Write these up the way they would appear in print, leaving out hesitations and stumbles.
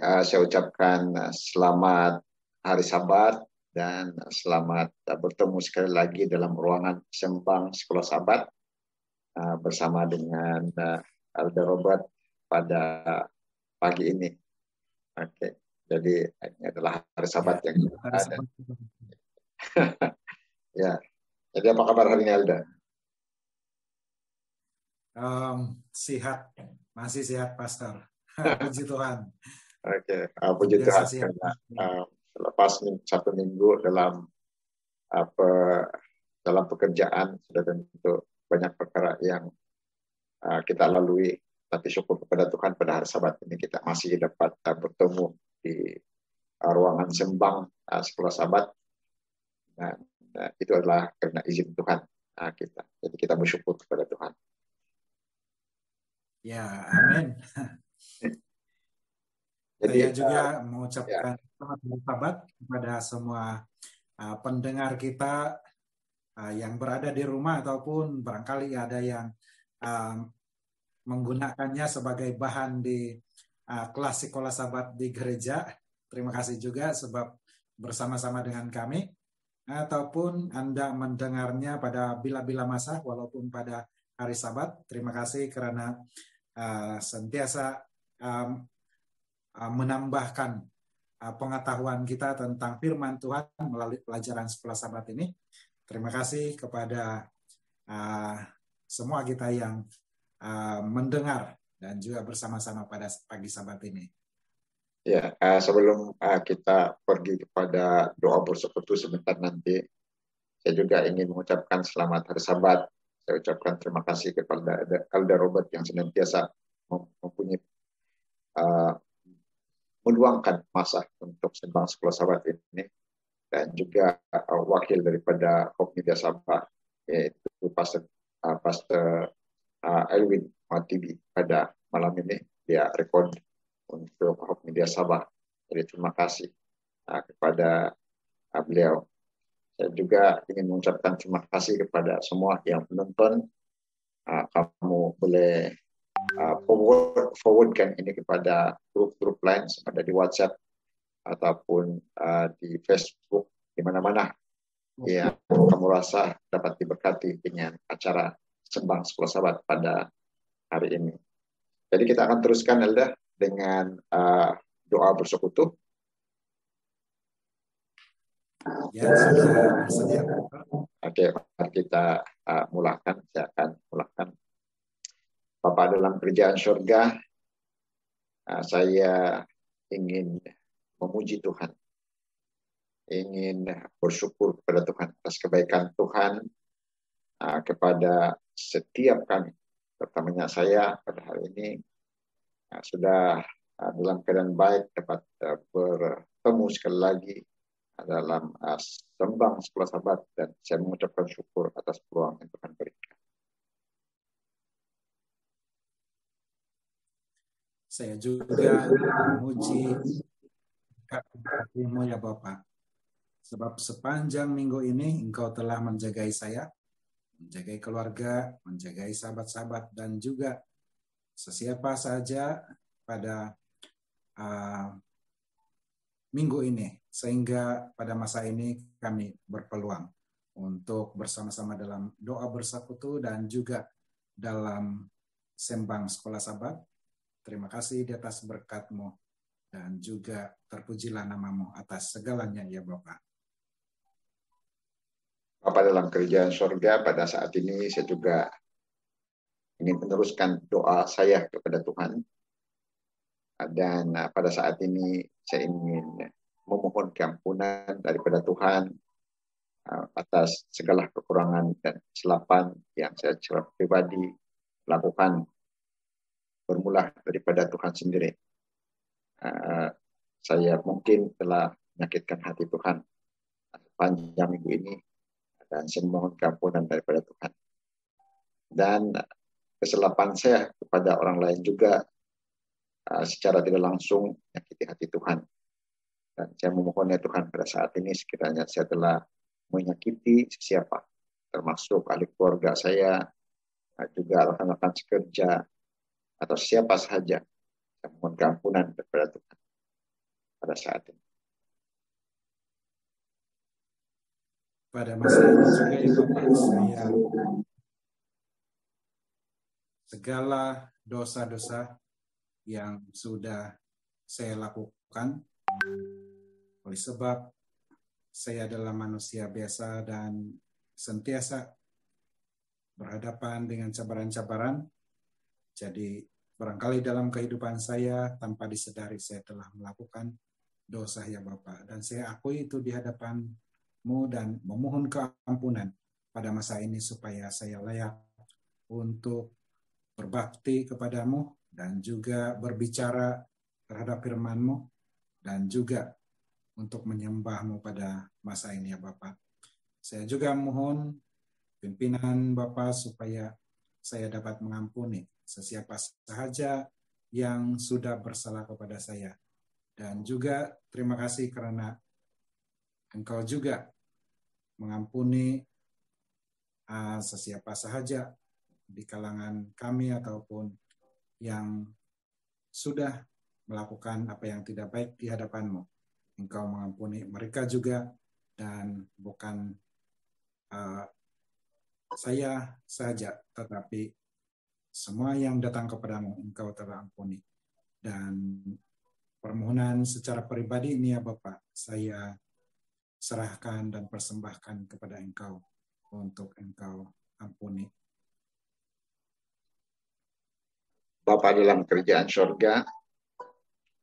saya ucapkan selamat hari Sabat dan selamat bertemu sekali lagi dalam ruangan Sembang Sekolah Sabat bersama dengan Elder Robert pada pagi ini. Oke, jadi ini adalah hari Sabat yang ada. Ya, jadi apa kabar hari ini, Elder? Sehat, masih sehat, Pastor. Puji Tuhan. Oke, puji Tuhan karena selepas satu minggu dalam dalam pekerjaan sudah tentu banyak perkara yang kita lalui, tapi syukur kepada Tuhan pada hari Sabat ini kita masih dapat bertemu di ruangan Sembang Sekolah Sabat. Dan itu adalah karena izin Tuhan kita. Jadi kita bersyukur kepada Tuhan. Ya, amin. Jadi, saya juga mengucapkan selamat bersahabat kepada semua pendengar kita yang berada di rumah ataupun barangkali ada yang menggunakannya sebagai bahan di kelas sekolah sahabat di gereja. Terima kasih juga sebab bersama-sama dengan kami, ataupun Anda mendengarnya pada bila-bila masa walaupun pada hari Sabat. Terima kasih karena sentiasa menambahkan pengetahuan kita tentang firman Tuhan melalui pelajaran sekolah Sabat ini. Terima kasih kepada semua kita yang mendengar dan juga bersama-sama pada pagi Sabat ini. Ya, sebelum kita pergi kepada doa bersekutu sebentar nanti, saya juga ingin mengucapkan selamat hari Sabat. Saya ucapkan terima kasih kepada Elder Robert yang senantiasa mempunyai meluangkan masa untuk Sembang Sekolah Sabat ini, dan juga wakil daripada Hope Media Sabah, yaitu Pastor Elwin Matibi pada malam ini dia rekod untuk Hope Media Sabah. Jadi terima kasih kepada beliau. Saya juga ingin mengucapkan terima kasih kepada semua yang menonton. Kamu boleh forwardkan ini kepada grup-grup lain ada di WhatsApp ataupun di Facebook, di mana-mana yang kamu rasa dapat diberkati dengan acara Sembang Sekolah Sabat pada hari ini. Jadi kita akan teruskan, Elda, dengan doa bersekutu. Ya, sudah sedia. Oke, mari kita mulakan. Saya akan mulakan. Bapa dalam kerajaan surga, saya ingin memuji Tuhan, ingin bersyukur kepada Tuhan atas kebaikan Tuhan kepada setiap kami, terutama saya pada hari ini sudah dalam keadaan baik dapat bertemu sekali lagi dalam Sembang Sekolah Sabat, dan saya mengucapkan syukur atas peluang yang Tuhan berikan. Saya juga memuji kasih-Mu ya Bapak, sebab sepanjang minggu ini Engkau telah menjagai saya, menjagai keluarga, menjagai sahabat-sahabat, dan juga sesiapa saja pada minggu ini, sehingga pada masa ini kami berpeluang untuk bersama-sama dalam doa bersekutu dan juga dalam Sembang Sekolah Sabat. Terima kasih di atas berkat-Mu, dan juga terpujilah nama-Mu atas segalanya ya Bapak. Bapa dalam kerajaan surga, pada saat ini saya juga ingin meneruskan doa saya kepada Tuhan. Dan pada saat ini saya ingin memohon keampunan daripada Tuhan atas segala kekurangan dan kesilapan yang saya secara pribadi lakukan, bermula daripada Tuhan sendiri. Saya mungkin telah menyakitkan hati Tuhan panjang minggu ini, dan saya memohon keampunan daripada Tuhan. Dan kesilapan saya kepada orang lain juga secara tidak langsung menyakiti hati Tuhan. Dan saya memohon ya Tuhan, pada saat ini sekiranya saya telah menyakiti siapa, termasuk ahli keluarga saya, juga rekan-rekan sekerja, atau siapa saja, saya mohon keampunan kepada Tuhan. pada saat ini. Pada masa ini juga ya Bapak, saya segala dosa-dosa yang sudah saya lakukan oleh sebab saya adalah manusia biasa dan sentiasa berhadapan dengan cabaran-cabaran. Jadi barangkali dalam kehidupan saya tanpa disadari saya telah melakukan dosa ya Bapak. Dan saya akui itu di hadapan-Mu dan memohon keampunan pada masa ini supaya saya layak untuk berbakti kepadamu dan juga berbicara terhadap firman-Mu dan juga untuk menyembah-Mu pada masa ini ya Bapak. Saya juga mohon pimpinan Bapak supaya saya dapat mengampuni sesiapa sahaja yang sudah bersalah kepada saya. Dan juga terima kasih karena Engkau juga mengampuni sesiapa sahaja di kalangan kami ataupun yang sudah melakukan apa yang tidak baik di hadapan-Mu. Engkau mengampuni mereka juga dan bukan saya saja, tetapi semua yang datang kepadamu Engkau telah ampuni. Dan permohonan secara pribadi ini ya Bapak, saya serahkan dan persembahkan kepada Engkau untuk Engkau ampuni. Bapa dalam kerajaan surga,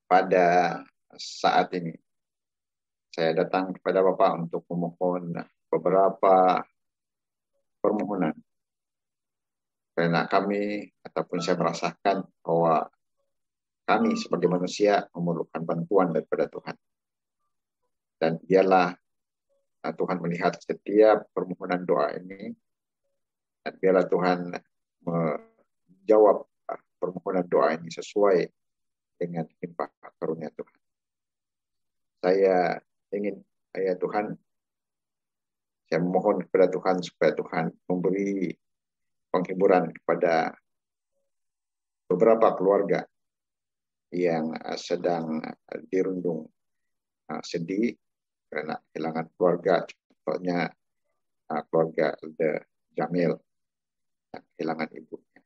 pada saat ini saya datang kepada Bapak untuk memohon beberapa permohonan. Karena kami ataupun saya merasakan bahwa kami sebagai manusia memerlukan bantuan daripada Tuhan. Dan biarlah Tuhan melihat setiap permohonan doa ini, dan biarlah Tuhan menjawab permohonan doa ini sesuai dengan limpah karunia Tuhan. Saya ingin, ya Tuhan, saya memohon kepada Tuhan supaya Tuhan memberi penghiburan kepada beberapa keluarga yang sedang dirundung sedih karena kehilangan keluarga, contohnya keluarga The Jamil yang kehilangan ibunya.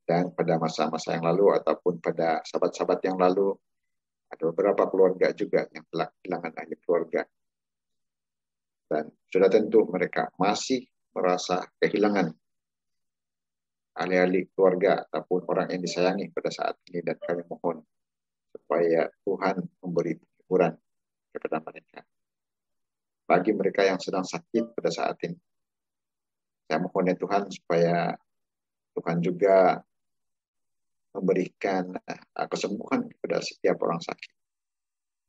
Dan pada masa-masa yang lalu ataupun pada sahabat-sahabat yang lalu, ada beberapa keluarga juga yang telah kehilangan ahli keluarga. Dan sudah tentu mereka masih merasa kehilangan ahli-ahli keluarga ataupun orang yang disayangi pada saat ini. Dan kami mohon supaya Tuhan memberi hiburan kepada mereka. Bagi mereka yang sedang sakit pada saat ini, saya mohon ya Tuhan supaya Tuhan juga memberikan kesembuhan kepada setiap orang sakit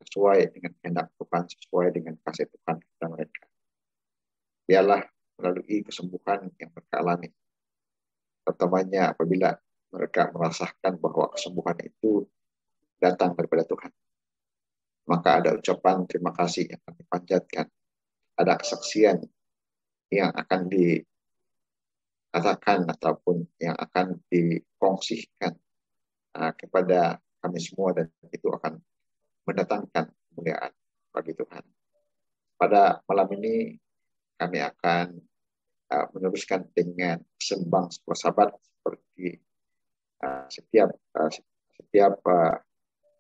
sesuai dengan kehendak Tuhan, sesuai dengan kasih Tuhan kepada mereka. Biarlah melalui kesembuhan yang mereka alami, pertamanya apabila mereka merasakan bahwa kesembuhan itu datang daripada Tuhan, maka ada ucapan terima kasih yang kami panjatkan, ada kesaksian yang akan dikatakan ataupun yang akan dikongsikan kepada kami semua, dan itu akan mendatangkan kemuliaan bagi Tuhan. Pada malam ini kami akan meneruskan dengan sembang sebuah sahabat seperti setiap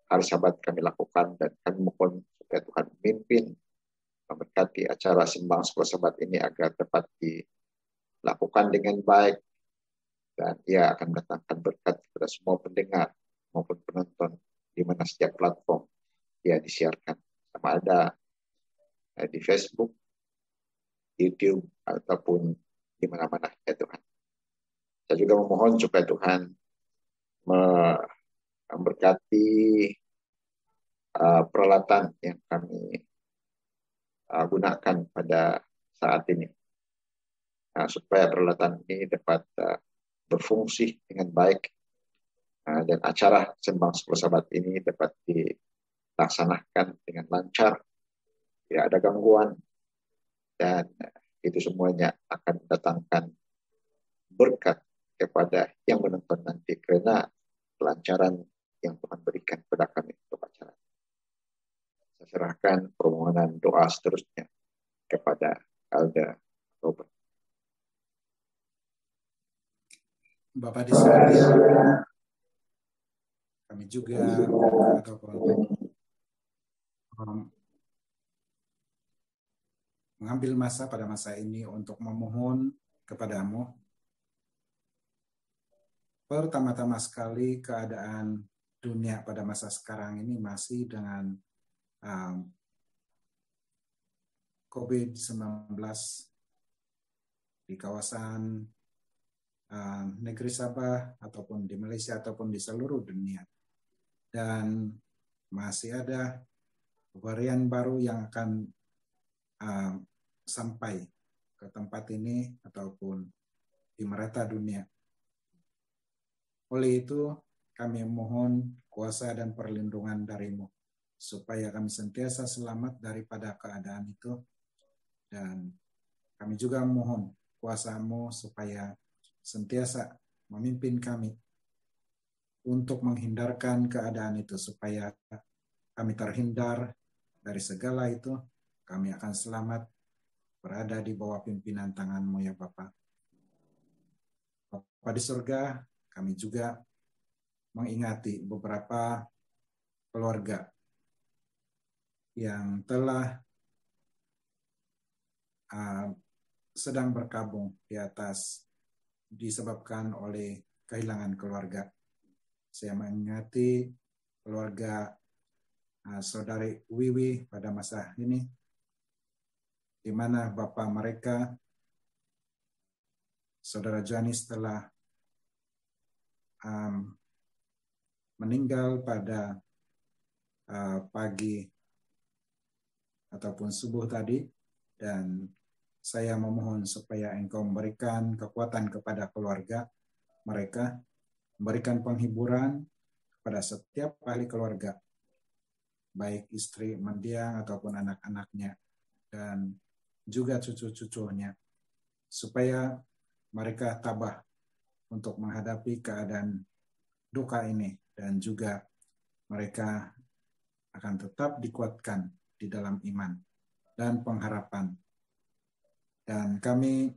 hari sahabat kami lakukan, dan kami mohon supaya Tuhan memimpin memberkati acara sembang sebuah sahabat ini agar dapat dilakukan dengan baik, dan ia akan mendatangkan berkat kepada semua pendengar maupun penonton di mana setiap platform ia disiarkan, sama ada di Facebook, YouTube, ataupun di mana-mana ya Tuhan. Saya juga memohon supaya Tuhan memberkati peralatan yang kami gunakan pada saat ini, supaya peralatan ini dapat berfungsi dengan baik, dan acara sembang sebuah sahabat ini dapat dilaksanakan dengan lancar, tidak ada gangguan, dan itu semuanya akan mendatangkan berkat kepada yang menonton nanti karena kelancaran yang Tuhan berikan kepada kami untuk acara. Saya serahkan permohonan doa seterusnya kepada Elder Robert. Bapak di surga, kami juga ataupun mengambil masa pada masa ini untuk memohon kepadamu. Pertama-tama sekali keadaan dunia pada masa sekarang ini masih dengan COVID-19 di kawasan negeri Sabah ataupun di Malaysia ataupun di seluruh dunia. Dan masih ada varian baru yang akan sampai ke tempat ini ataupun di merata dunia. Oleh itu, kami mohon kuasa dan perlindungan darimu, supaya kami sentiasa selamat daripada keadaan itu. Dan kami juga mohon kuasa-Mu supaya sentiasa memimpin kami untuk menghindarkan keadaan itu, supaya kami terhindar dari segala itu. Kami akan selamat berada di bawah pimpinan tangan-Mu ya Bapa. Bapa di surga, kami juga mengingati beberapa keluarga yang telah sedang berkabung di atas disebabkan oleh kehilangan keluarga. Saya mengingati keluarga saudari Wiwi pada masa ini, di mana bapak mereka, saudara Janis, telah meninggal pada pagi ataupun subuh tadi, dan saya memohon supaya Engkau memberikan kekuatan kepada keluarga mereka, memberikan penghiburan kepada setiap ahli keluarga, baik istri mendiang ataupun anak-anaknya, dan juga cucu-cucunya, supaya mereka tabah untuk menghadapi keadaan duka ini, dan juga mereka akan tetap dikuatkan di dalam iman dan pengharapan. Dan kami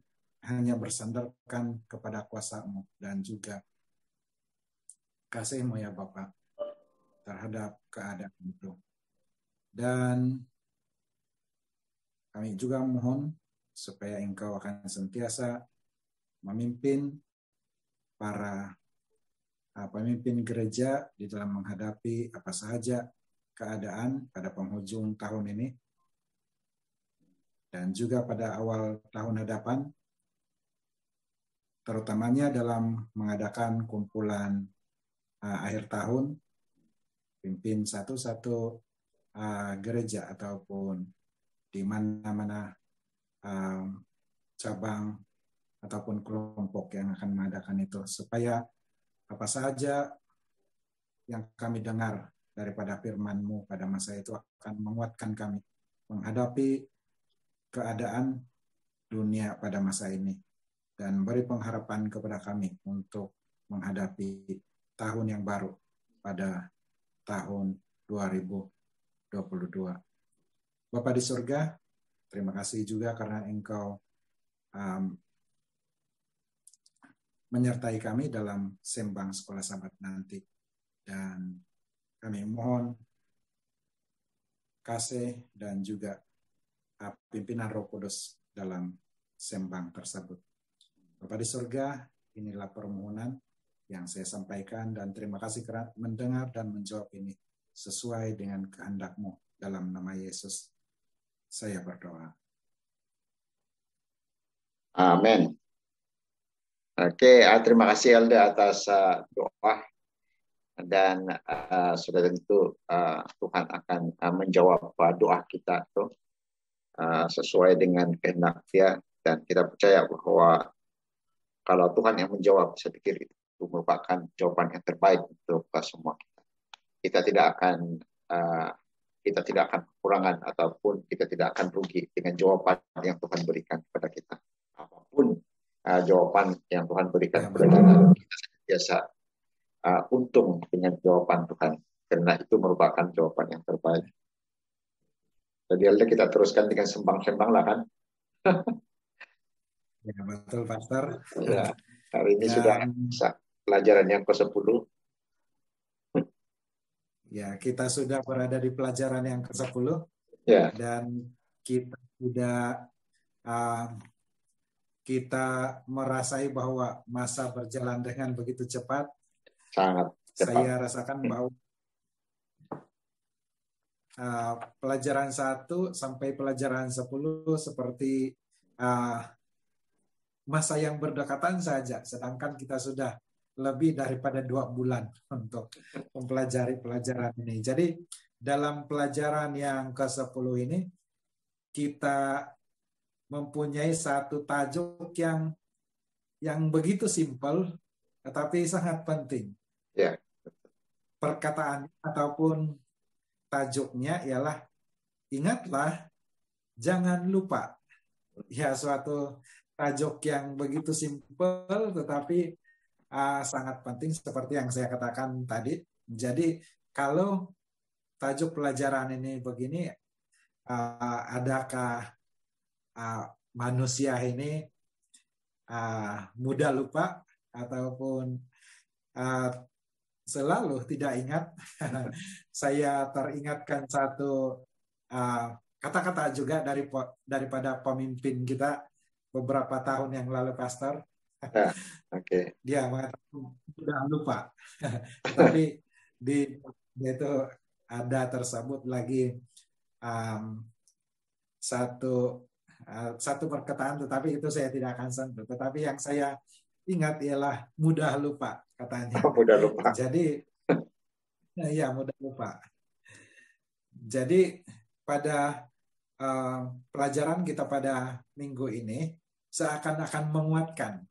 hanya bersandarkan kepada kuasa-Mu dan juga kasih-Mu ya Bapa terhadap keadaan itu. Dan kami juga mohon supaya Engkau akan sentiasa memimpin para pemimpin gereja di dalam menghadapi apa saja keadaan pada penghujung tahun ini dan juga pada awal tahun hadapan, terutamanya dalam mengadakan kumpulan akhir tahun, pimpin satu-satu gereja ataupun di mana-mana cabang ataupun kelompok yang akan mengadakan itu, supaya apa saja yang kami dengar daripada firman-Mu pada masa itu akan menguatkan kami menghadapi keadaan dunia pada masa ini dan beri pengharapan kepada kami untuk menghadapi tahun yang baru pada tahun 2022. Bapa di surga, terima kasih juga karena Engkau menyertai kami dalam sembang sekolah Sabat nanti. Dan kami mohon kasih dan juga pimpinan Roh Kudus dalam sembang tersebut. Bapa di surga, inilah permohonan yang saya sampaikan, dan terima kasih kerana mendengar dan menjawab ini sesuai dengan kehendak-Mu. Dalam nama Yesus saya berdoa. Amin. Oke, terima kasih Elda atas doa, dan sudah tentu Tuhan akan menjawab doa kita tuh sesuai dengan kehendak Dia, dan kita percaya bahwa kalau Tuhan yang menjawab, saya pikir itu merupakan jawaban yang terbaik untuk semua kita. Kita tidak akan kekurangan ataupun kita tidak akan rugi dengan jawaban yang Tuhan berikan kepada kita. Apapun jawaban yang Tuhan berikan kepada kita biasa untung dengan jawaban Tuhan, karena itu merupakan jawaban yang terbaik. Jadi kita teruskan dengan sembang-sembang lah kan. Ya, betul, Pastor. Ya, hari ini sudah Dan pelajaran yang ke-10. ya, kita sudah berada di pelajaran yang ke-10 Ya, dan kita sudah uh, kita merasai bahwa masa berjalan dengan begitu cepat. sangat cepat. Saya rasakan bahwa pelajaran 1 sampai pelajaran 10 seperti uh, masa yang berdekatan saja, sedangkan kita sudah lebih daripada 2 bulan untuk mempelajari pelajaran ini. Jadi dalam pelajaran yang ke-10 ini kita mempunyai satu tajuk yang begitu simpel tetapi sangat penting. Ya, Perkataan ataupun tajuknya ialah ingatlah, jangan lupa. Ya, suatu tajuk yang begitu simpel tetapi sangat penting seperti yang saya katakan tadi. Jadi kalau tajuk pelajaran ini begini, adakah manusia ini mudah lupa ataupun selalu tidak ingat? Saya teringatkan satu kata-kata juga daripada pemimpin kita beberapa tahun yang lalu, Pastor. ya, oke. Dia mengatakan sudah lupa, tapi di itu ada tersebut lagi satu perkataan, tetapi itu saya tidak akan sentuh. Tetapi yang saya ingat ialah mudah lupa katanya. Oh, mudah lupa. Jadi ya mudah lupa. Jadi pada pelajaran kita pada minggu ini seakan-akan menguatkan.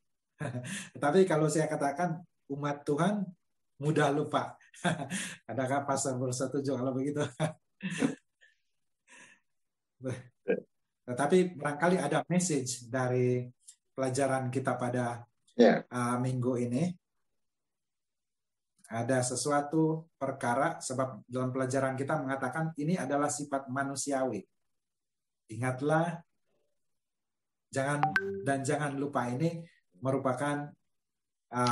Tapi kalau saya katakan umat Tuhan mudah lupa. Adakah Pastor bersetuju kalau begitu? Tetapi barangkali ada message dari pelajaran kita pada minggu ini. Ada sesuatu perkara, sebab dalam pelajaran kita mengatakan ini adalah sifat manusiawi. Ingatlah, jangan lupa, ini merupakan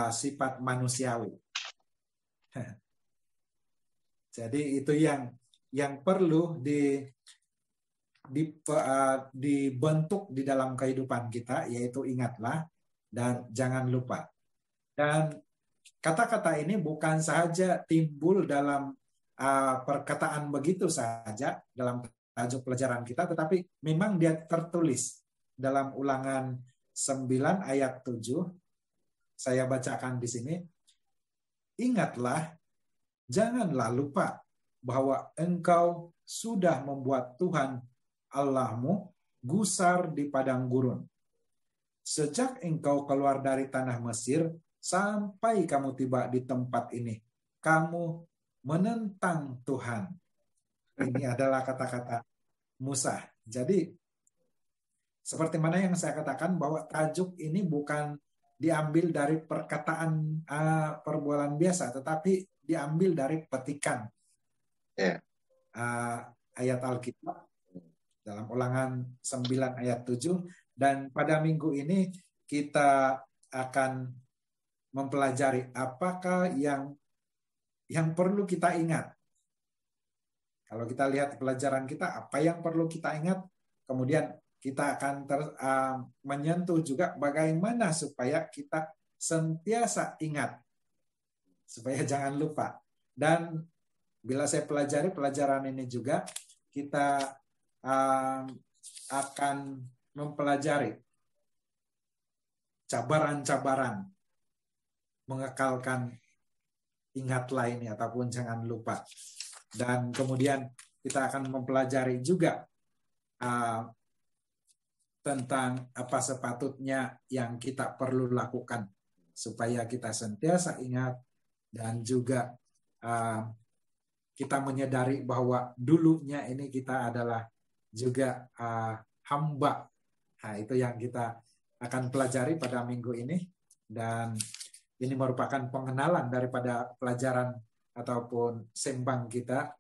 sifat manusiawi. Jadi itu yang perlu dibentuk di dalam kehidupan kita, yaitu ingatlah dan jangan lupa. Dan kata-kata ini bukan saja timbul dalam perkataan begitu saja dalam tajuk pelajaran kita, tetapi memang dia tertulis dalam Ulangan 9 ayat 7. Saya bacakan di sini. Ingatlah, janganlah lupa bahwa engkau sudah membuat Tuhan Allahmu gusar di padang gurun. Sejak engkau keluar dari tanah Mesir sampai kamu tiba di tempat ini, kamu menentang Tuhan. Ini adalah kata-kata Musa. Jadi seperti mana yang saya katakan bahwa tajuk ini bukan diambil dari perkataan perbualan biasa, tetapi diambil dari petikan ayat Alkitab dalam Ulangan 9 ayat 7. Dan pada minggu ini kita akan mempelajari apakah yang perlu kita ingat. Kalau kita lihat pelajaran kita, apa yang perlu kita ingat, kemudian kita akan menyentuh juga bagaimana supaya kita sentiasa ingat, supaya jangan lupa. Dan bila saya pelajari pelajaran ini juga, kita akan mempelajari cabaran-cabaran mengekalkan ingatlah ini ataupun jangan lupa. Dan kemudian kita akan mempelajari juga tentang apa sepatutnya yang kita perlu lakukan supaya kita sentiasa ingat, dan juga kita menyadari bahwa dulunya ini kita adalah juga hamba. Nah, itu yang kita akan pelajari pada minggu ini, dan ini merupakan pengenalan daripada pelajaran ataupun sembang kita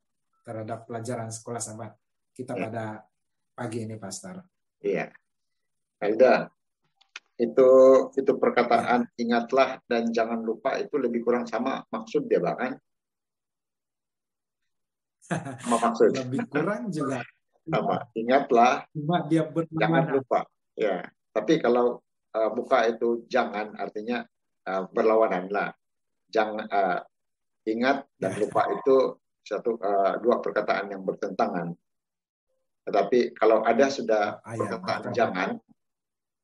terhadap pelajaran Sekolah Sabat. kita pada pagi ini, Pastor. Iya. Elda, itu perkataan ingatlah dan jangan lupa itu lebih kurang sama maksud dia, bahkan sama maksud. Lebih kurang juga Sama. Ingatlah, cuma dia jangan berlawanan. lupa. Ya. Tapi kalau buka itu jangan, artinya berlawanan lah. Jangan ingat dan lupa itu dua perkataan yang bertentangan. Tetapi kalau ada sudah perkataan jangan,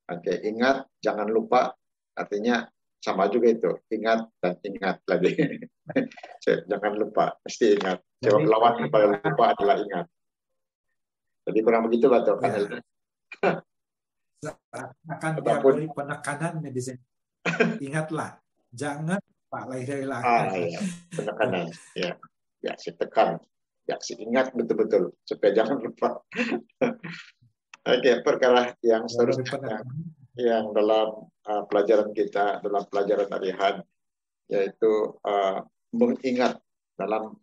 oke, ingat, jangan lupa, artinya sama juga itu. Ingat dan ingat lagi. Jangan lupa, mesti ingat. Sebab lawan daripada lupa adalah ingat. Jadi kurang begitu, Bapak. Ya. Akan dia beri penekanan di sini. Ingatlah, jangan lupa lagi. Ya, penekanan. Ya, si tekan. Ya, si ingat betul-betul supaya jangan lupa. Oke, perkara yang seterusnya yang dalam pelajaran kita, dalam pelajaran harian, yaitu mengingat dalam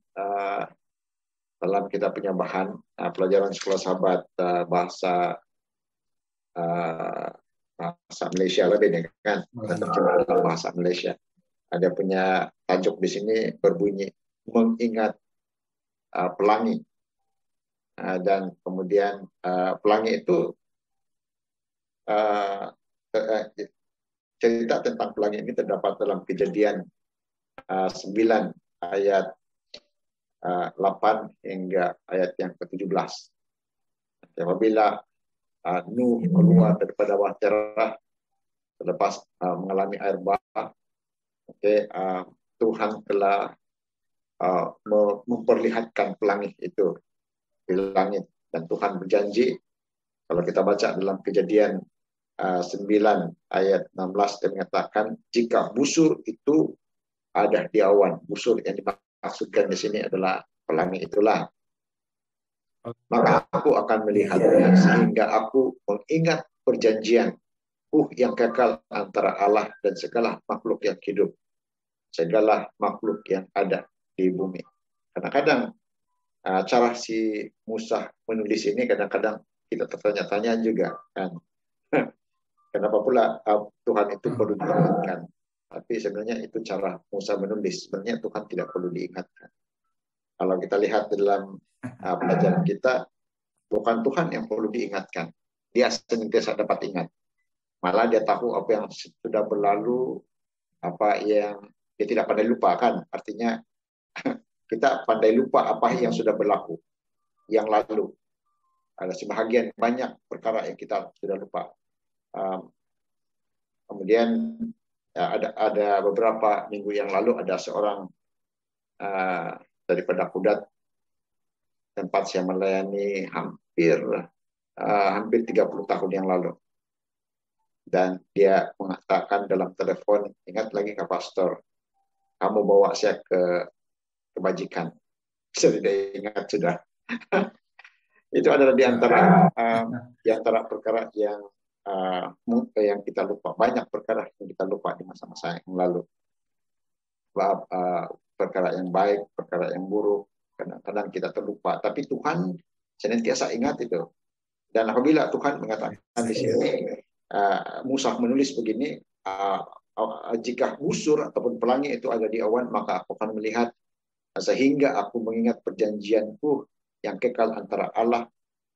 kita punya bahan pelajaran sekolah sahabat bahasa Malaysia lebih nih kan, terjemah dalam bahasa Malaysia. Ada punya tajuk di sini berbunyi mengingat pelangi, dan kemudian pelangi itu cerita tentang pelangi ini terdapat dalam Kejadian 9 ayat 8 hingga ayat yang ke-17. Apabila Nuh keluar daripada bahtera selepas mengalami air bah, Tuhan telah memperlihatkan pelangi itu di langit, dan Tuhan berjanji, kalau kita baca dalam Kejadian 9 ayat 16, dia mengatakan jika busur itu ada di awan, busur yang dimaksudkan di sini adalah pelangi itulah, maka aku akan melihatnya sehingga aku mengingat perjanjian yang kekal antara Allah dan segala makhluk yang hidup, segala makhluk yang ada di bumi. Kadang-kadang cara si Musa menulis ini kadang-kadang kita tertanya-tanya juga kan. Kenapa pula Tuhan itu perlu diingatkan? Tapi sebenarnya itu cara Musa menulis. Sebenarnya Tuhan tidak perlu diingatkan. Kalau kita lihat dalam pelajaran kita, bukan Tuhan yang perlu diingatkan. Dia senantiasa dapat ingat. Malah dia tahu apa yang sudah berlalu, apa yang dia tidak pandai lupakan. Artinya kita pandai lupa apa yang sudah berlaku, yang lalu. Ada sebahagian banyak perkara yang kita sudah lupa. Kemudian ada beberapa minggu yang lalu ada seorang daripada Kudat, tempat saya melayani hampir 30 tahun yang lalu, dan dia mengatakan dalam telepon, ingat lagi Kak Pastor, kamu bawa saya ke kebajikan. Saya tidak ingat sudah. Itu adalah di antara perkara yang kita lupa. Banyak perkara yang kita lupa di masa-masa yang lalu. Perkara yang baik, perkara yang buruk, kadang-kadang kita terlupa. Tapi Tuhan senantiasa ingat itu. Dan apabila Tuhan mengatakan di sini, Musa menulis begini, jika busur ataupun pelangi itu ada di awan, maka aku akan melihat sehingga aku mengingat perjanjianku yang kekal antara Allah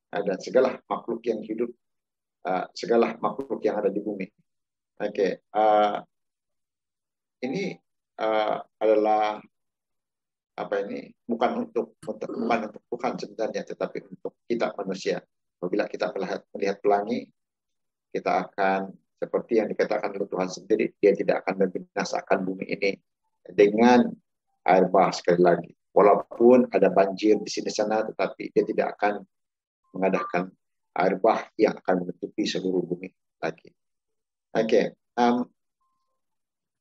dan segala makhluk yang hidup, segala makhluk yang ada di bumi. Ini adalah bukan untuk Tuhan sebenarnya, tetapi untuk kita manusia. Apabila kita melihat pelangi, kita akan seperti yang dikatakan oleh Tuhan sendiri, dia tidak akan membinasakan bumi ini dengan air bah sekali lagi. Walaupun ada banjir di sini sana, tetapi dia tidak akan mengadakan air bah yang akan menutupi seluruh bumi lagi.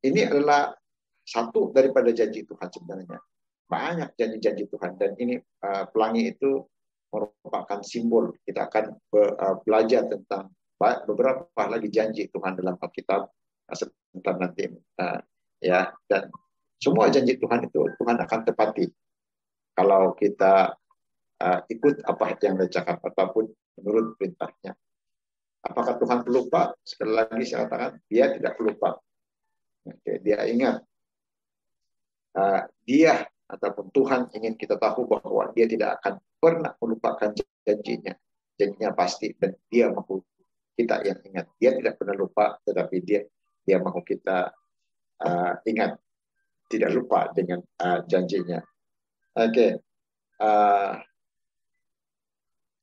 Ini adalah satu daripada janji Tuhan sebenarnya. Banyak janji-janji Tuhan, dan ini pelangi itu merupakan simbol. Kita akan belajar tentang beberapa lagi janji Tuhan dalam Alkitab sebentar nanti, dan semua janji Tuhan itu Tuhan akan tepati kalau kita ikut apa yang dia cakap ataupun menurut perintahnya. Apakah Tuhan pelupa? Sekali lagi saya katakan, dia tidak pelupa. Oke, dia ingat. Dia ataupun Tuhan ingin kita tahu bahwa dia tidak akan pernah melupakan janjinya. Janjinya pasti, dan dia mau kita yang ingat. Dia tidak pernah lupa, tetapi dia mau kita ingat, tidak lupa dengan janjinya. Oke.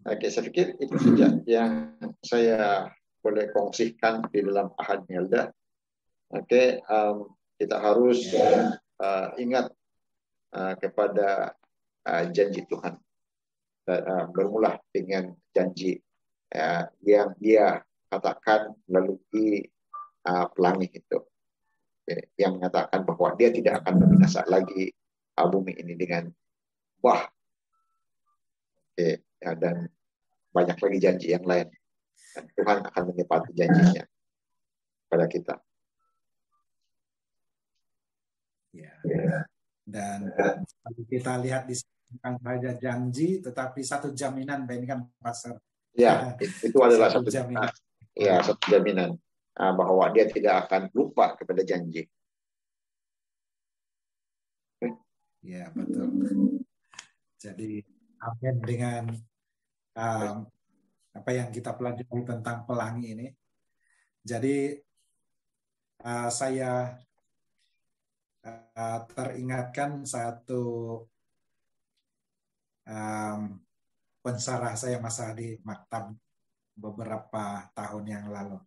Oke, saya pikir itu saja yang saya boleh kongsikan di dalam Ahad Melda. Oke, kita harus ingat kepada janji Tuhan. Bermula dengan janji yang dia katakan melalui pelangi itu. Yang mengatakan bahwa dia tidak akan membinasak lagi bumi ini dengan wah. Dan banyak lagi janji yang lain. Dan Tuhan akan menepati janjinya pada kita. Dan kalau kita lihat di sini bukan saja janji, tetapi satu jaminan, ini kan Pastor. Ya, itu adalah satu jaminan. Ya, satu jaminan bahwa dia tidak akan lupa kepada janji. Ya, betul. Jadi, amin dengan apa yang kita pelajari tentang pelangi ini. Jadi, saya teringatkan satu pensarah saya masa di maktab beberapa tahun yang lalu.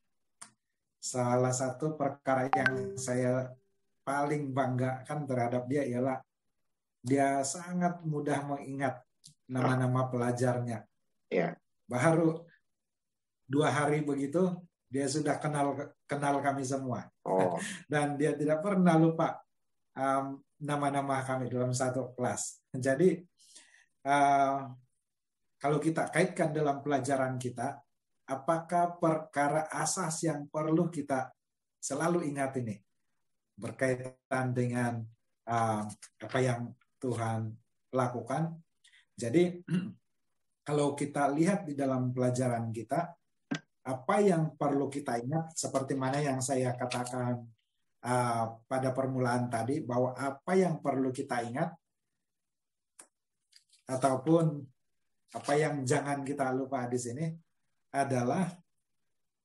Salah satu perkara yang saya paling banggakan terhadap dia ialah dia sangat mudah mengingat nama-nama pelajarnya. Ya. Baru 2 hari begitu dia sudah kenal kami semua. Dan dia tidak pernah lupa nama-nama kami dalam satu kelas. Jadi kalau kita kaitkan dalam pelajaran kita, apakah perkara asas yang perlu kita selalu ingat ini berkaitan dengan apa yang Tuhan lakukan? Jadi kalau kita lihat di dalam pelajaran kita, apa yang perlu kita ingat, seperti mana yang saya katakan pada permulaan tadi, bahwa apa yang perlu kita ingat ataupun apa yang jangan kita lupa di sini adalah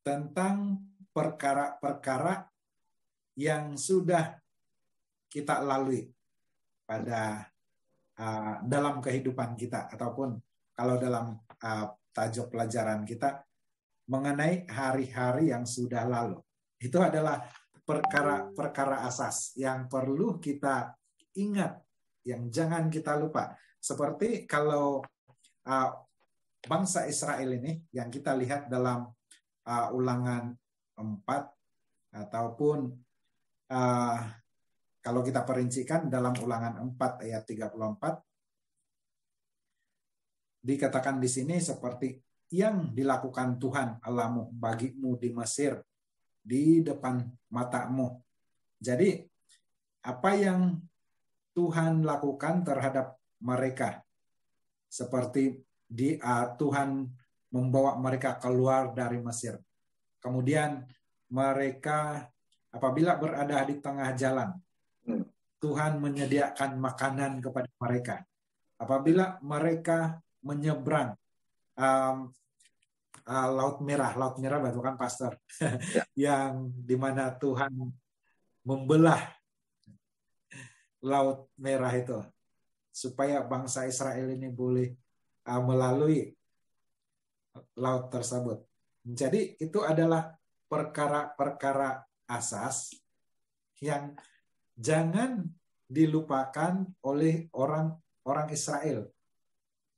tentang perkara-perkara yang sudah kita lalui pada dalam kehidupan kita, ataupun kalau dalam tajuk pelajaran kita mengenai hari-hari yang sudah lalu. Itu adalah perkara-perkara asas yang perlu kita ingat, yang jangan kita lupa. Seperti kalau bangsa Israel ini yang kita lihat dalam Ulangan 4 ataupun kalau kita perincikan dalam Ulangan 4 ayat 34 dikatakan di sini seperti yang dilakukan Tuhan Allahmu bagimu di Mesir di depan matamu. Jadi apa yang Tuhan lakukan terhadap mereka, seperti Tuhan membawa mereka keluar dari Mesir. Kemudian mereka apabila berada di tengah jalan, Tuhan menyediakan makanan kepada mereka. Apabila mereka menyeberang Laut Merah betul kan Pastor? Yang dimana Tuhan membelah Laut Merah itu supaya bangsa Israel ini boleh melalui laut tersebut. Jadi itu adalah perkara-perkara asas yang jangan dilupakan oleh orang Israel.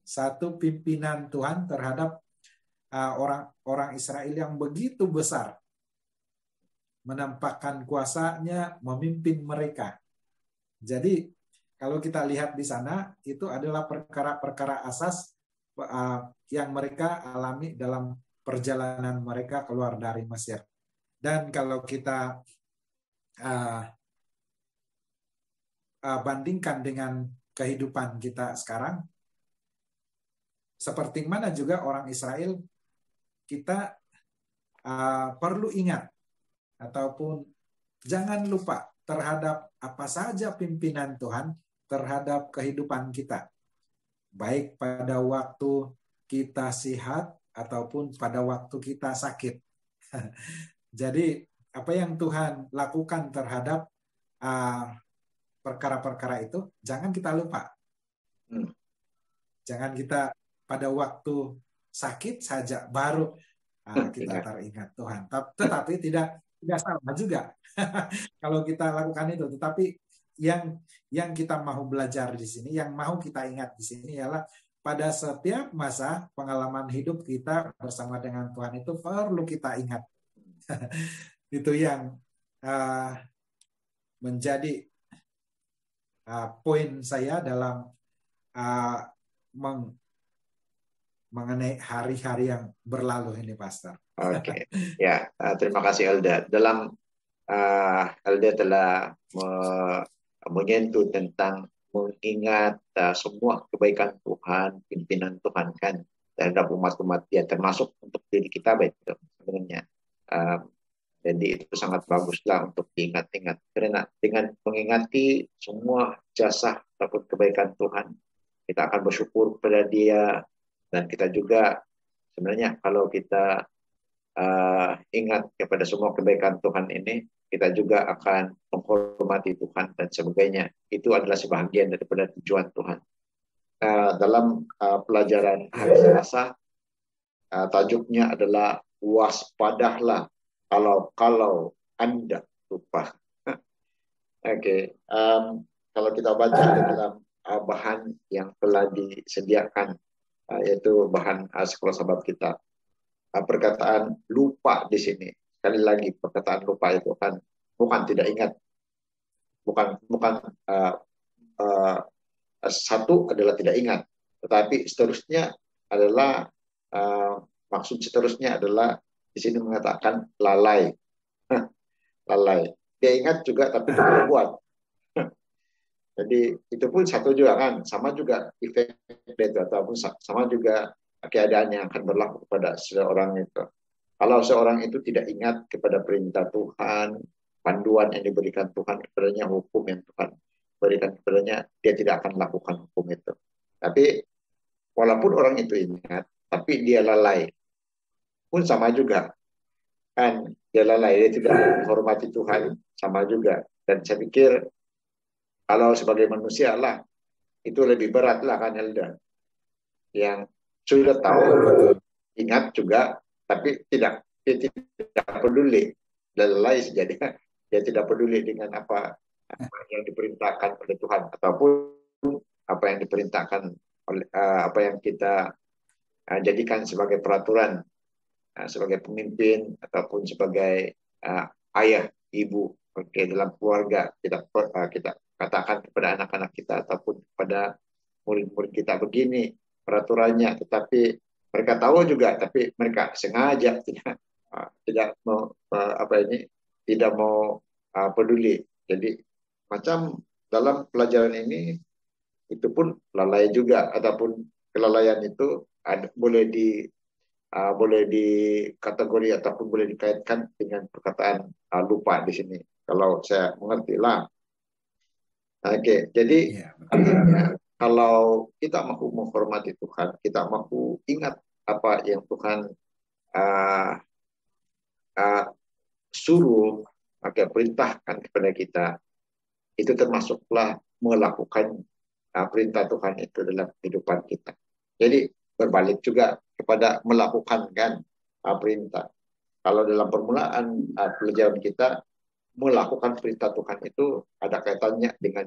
Satu pimpinan Tuhan terhadap orang Israel yang begitu besar, menampakkan kuasanya, memimpin mereka. Jadi kalau kita lihat di sana, itu adalah perkara-perkara asas yang mereka alami dalam perjalanan mereka keluar dari Mesir. Dan kalau kita bandingkan dengan kehidupan kita sekarang, seperti mana juga orang Israel, kita perlu ingat ataupun jangan lupa terhadap apa saja pimpinan Tuhan terhadap kehidupan kita, baik pada waktu kita sehat ataupun pada waktu kita sakit. Jadi apa yang Tuhan lakukan terhadap perkara-perkara itu jangan kita lupa. Jangan kita pada waktu sakit saja baru kita teringat Tuhan. Tetapi tidak salah juga kalau kita lakukan itu. Tetapi yang kita mau belajar di sini, yang mau kita ingat di sini ialah pada setiap masa pengalaman hidup kita bersama dengan Tuhan itu perlu kita ingat. Itu yang menjadi poin saya dalam mengenai hari-hari yang berlalu ini, Pastor. Oke, ya, terima kasih Elda. Dalam Elda telah menyentuh tentang mengingat semua kebaikan Tuhan, pimpinan Tuhan kan terhadap umat-umat dia, termasuk untuk diri kita baik itu sebenarnya. Jadi itu sangat baguslah untuk diingat-ingat. Karena dengan mengingati semua jasa ataupun kebaikan Tuhan, kita akan bersyukur kepada Dia. Dan kita juga sebenarnya kalau kita ingat kepada semua kebaikan Tuhan ini, kita juga akan menghormati Tuhan dan sebagainya. Itu adalah sebahagian daripada tujuan Tuhan. Dalam pelajaran hari Selasa, tajuknya adalah waspadalah kalau Anda lupa. Oke, kalau kita baca dalam bahan yang telah disediakan, yaitu bahan sekolah sahabat kita, perkataan lupa di sini, sekali lagi perkataan lupa itu kan bukan tidak ingat, bukan satu adalah tidak ingat, tetapi seterusnya adalah maksud seterusnya adalah di sini mengatakan lalai. Lalai. Dia ingat juga tapi tidak berbuat. Jadi itu pun satu juga kan, sama juga efek itu ataupun sama juga keadaan yang akan berlaku kepada seseorang itu. Kalau seorang itu tidak ingat kepada perintah Tuhan, panduan yang diberikan Tuhan kepadanya, hukum yang Tuhan berikan kepadanya, dia tidak akan lakukan hukum itu. Tapi walaupun orang itu ingat, tapi dia lalai, pun sama juga kan, dia lalai, dia tidak menghormati Tuhan, sama juga. Dan saya pikir kalau sebagai manusia lah itu lebih berat lah kan Elda, yang sudah tahu, ingat juga, tapi dia tidak peduli, lalai saja dia tidak peduli dengan apa yang diperintahkan oleh Tuhan ataupun apa yang diperintahkan oleh apa yang kita jadikan sebagai peraturan sebagai pemimpin ataupun sebagai ayah, ibu, dalam keluarga, kita katakan kepada anak-anak kita ataupun kepada murid-murid kita begini peraturannya, tetapi mereka tahu juga, tapi mereka sengaja tidak mau tidak mau peduli. Jadi macam dalam pelajaran ini itu pun lalai juga, ataupun kelalaian itu boleh dikategori ataupun boleh dikaitkan dengan perkataan lupa di sini. Kalau saya mengerti lah. Oke, jadi artinya kalau kita mampu menghormati Tuhan, kita mampu ingat apa yang Tuhan suruh, perintahkan kepada kita, itu termasuklah melakukan perintah Tuhan itu dalam kehidupan kita. Jadi berbalik juga kepada melakukan kan perintah. Kalau dalam permulaan pelajaran kita, melakukan perintah Tuhan itu ada kaitannya dengan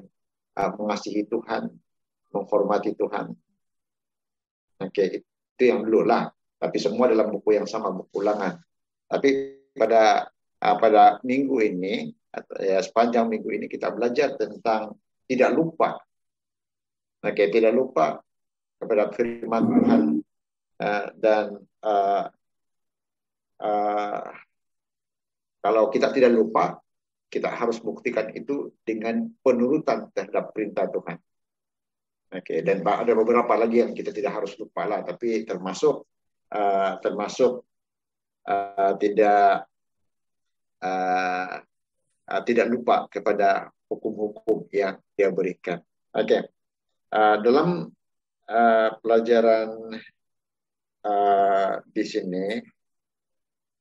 mengasihi Tuhan, menghormati Tuhan. Oke, itu yang dulu lah. Tapi semua dalam buku yang sama, buku Ulangan. Tapi pada minggu ini, sepanjang minggu ini kita belajar tentang tidak lupa. Oke, tidak lupa kepada firman Tuhan, dan kalau kita tidak lupa, kita harus buktikan itu dengan penurutan terhadap perintah Tuhan. Oke, dan ada beberapa lagi yang kita tidak harus lupa lah, tapi termasuk tidak uh, tidak lupa kepada hukum-hukum yang dia berikan. Oke, dalam pelajaran di sini,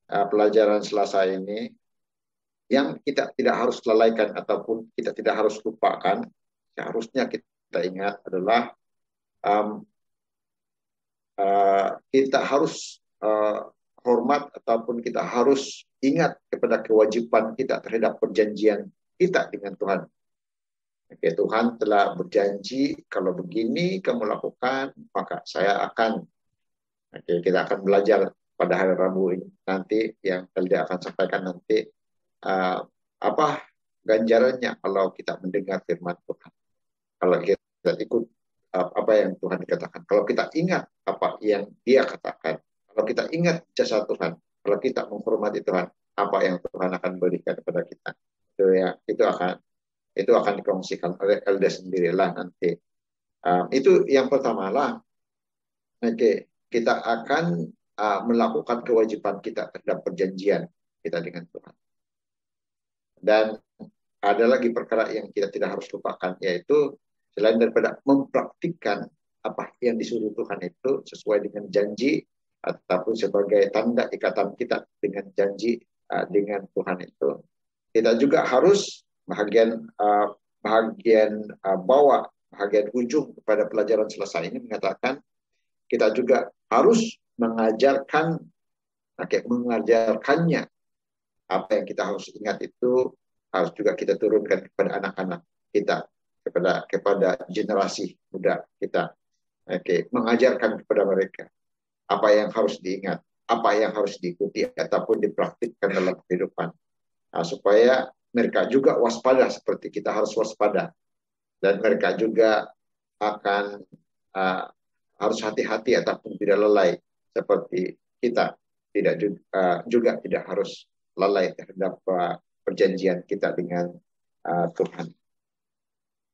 pelajaran Selasa ini, yang kita tidak harus lalaikan ataupun kita tidak harus lupakan, seharusnya kita ingat adalah kita harus hormat ataupun kita harus ingat kepada kewajiban kita terhadap perjanjian kita dengan Tuhan. Oke, Tuhan telah berjanji kalau begini kamu lakukan, maka saya akan. Oke, kita akan belajar pada hari Rabu ini nanti yang Elda akan sampaikan nanti apa ganjarannya kalau kita mendengar firman Tuhan. Kalau kita ikut apa yang Tuhan dikatakan, kalau kita ingat apa yang Dia katakan, kalau kita ingat jasa Tuhan, kalau kita menghormati Tuhan, apa yang Tuhan akan berikan kepada kita, itu akan dikongsikan oleh Elda sendirilah nanti. Itu yang pertama lah. Oke, kita akan melakukan kewajiban kita terhadap perjanjian kita dengan Tuhan. Dan ada lagi perkara yang kita tidak harus lupakan, yaitu selain daripada mempraktikkan apa yang disuruh Tuhan itu sesuai dengan janji ataupun sebagai tanda ikatan kita dengan janji dengan Tuhan itu, kita juga harus bahagian ujung kepada pelajaran Selasa ini mengatakan kita juga harus mengajarkannya. Apa yang kita harus ingat itu harus juga kita turunkan kepada anak-anak kita, kepada generasi muda kita. Oke, mengajarkan kepada mereka apa yang harus diingat, apa yang harus diikuti ataupun dipraktikkan dalam kehidupan. Supaya mereka juga waspada seperti kita harus waspada, dan mereka juga akan harus hati-hati ataupun tidak lalai seperti kita juga tidak harus lalai terhadap perjanjian kita dengan Tuhan.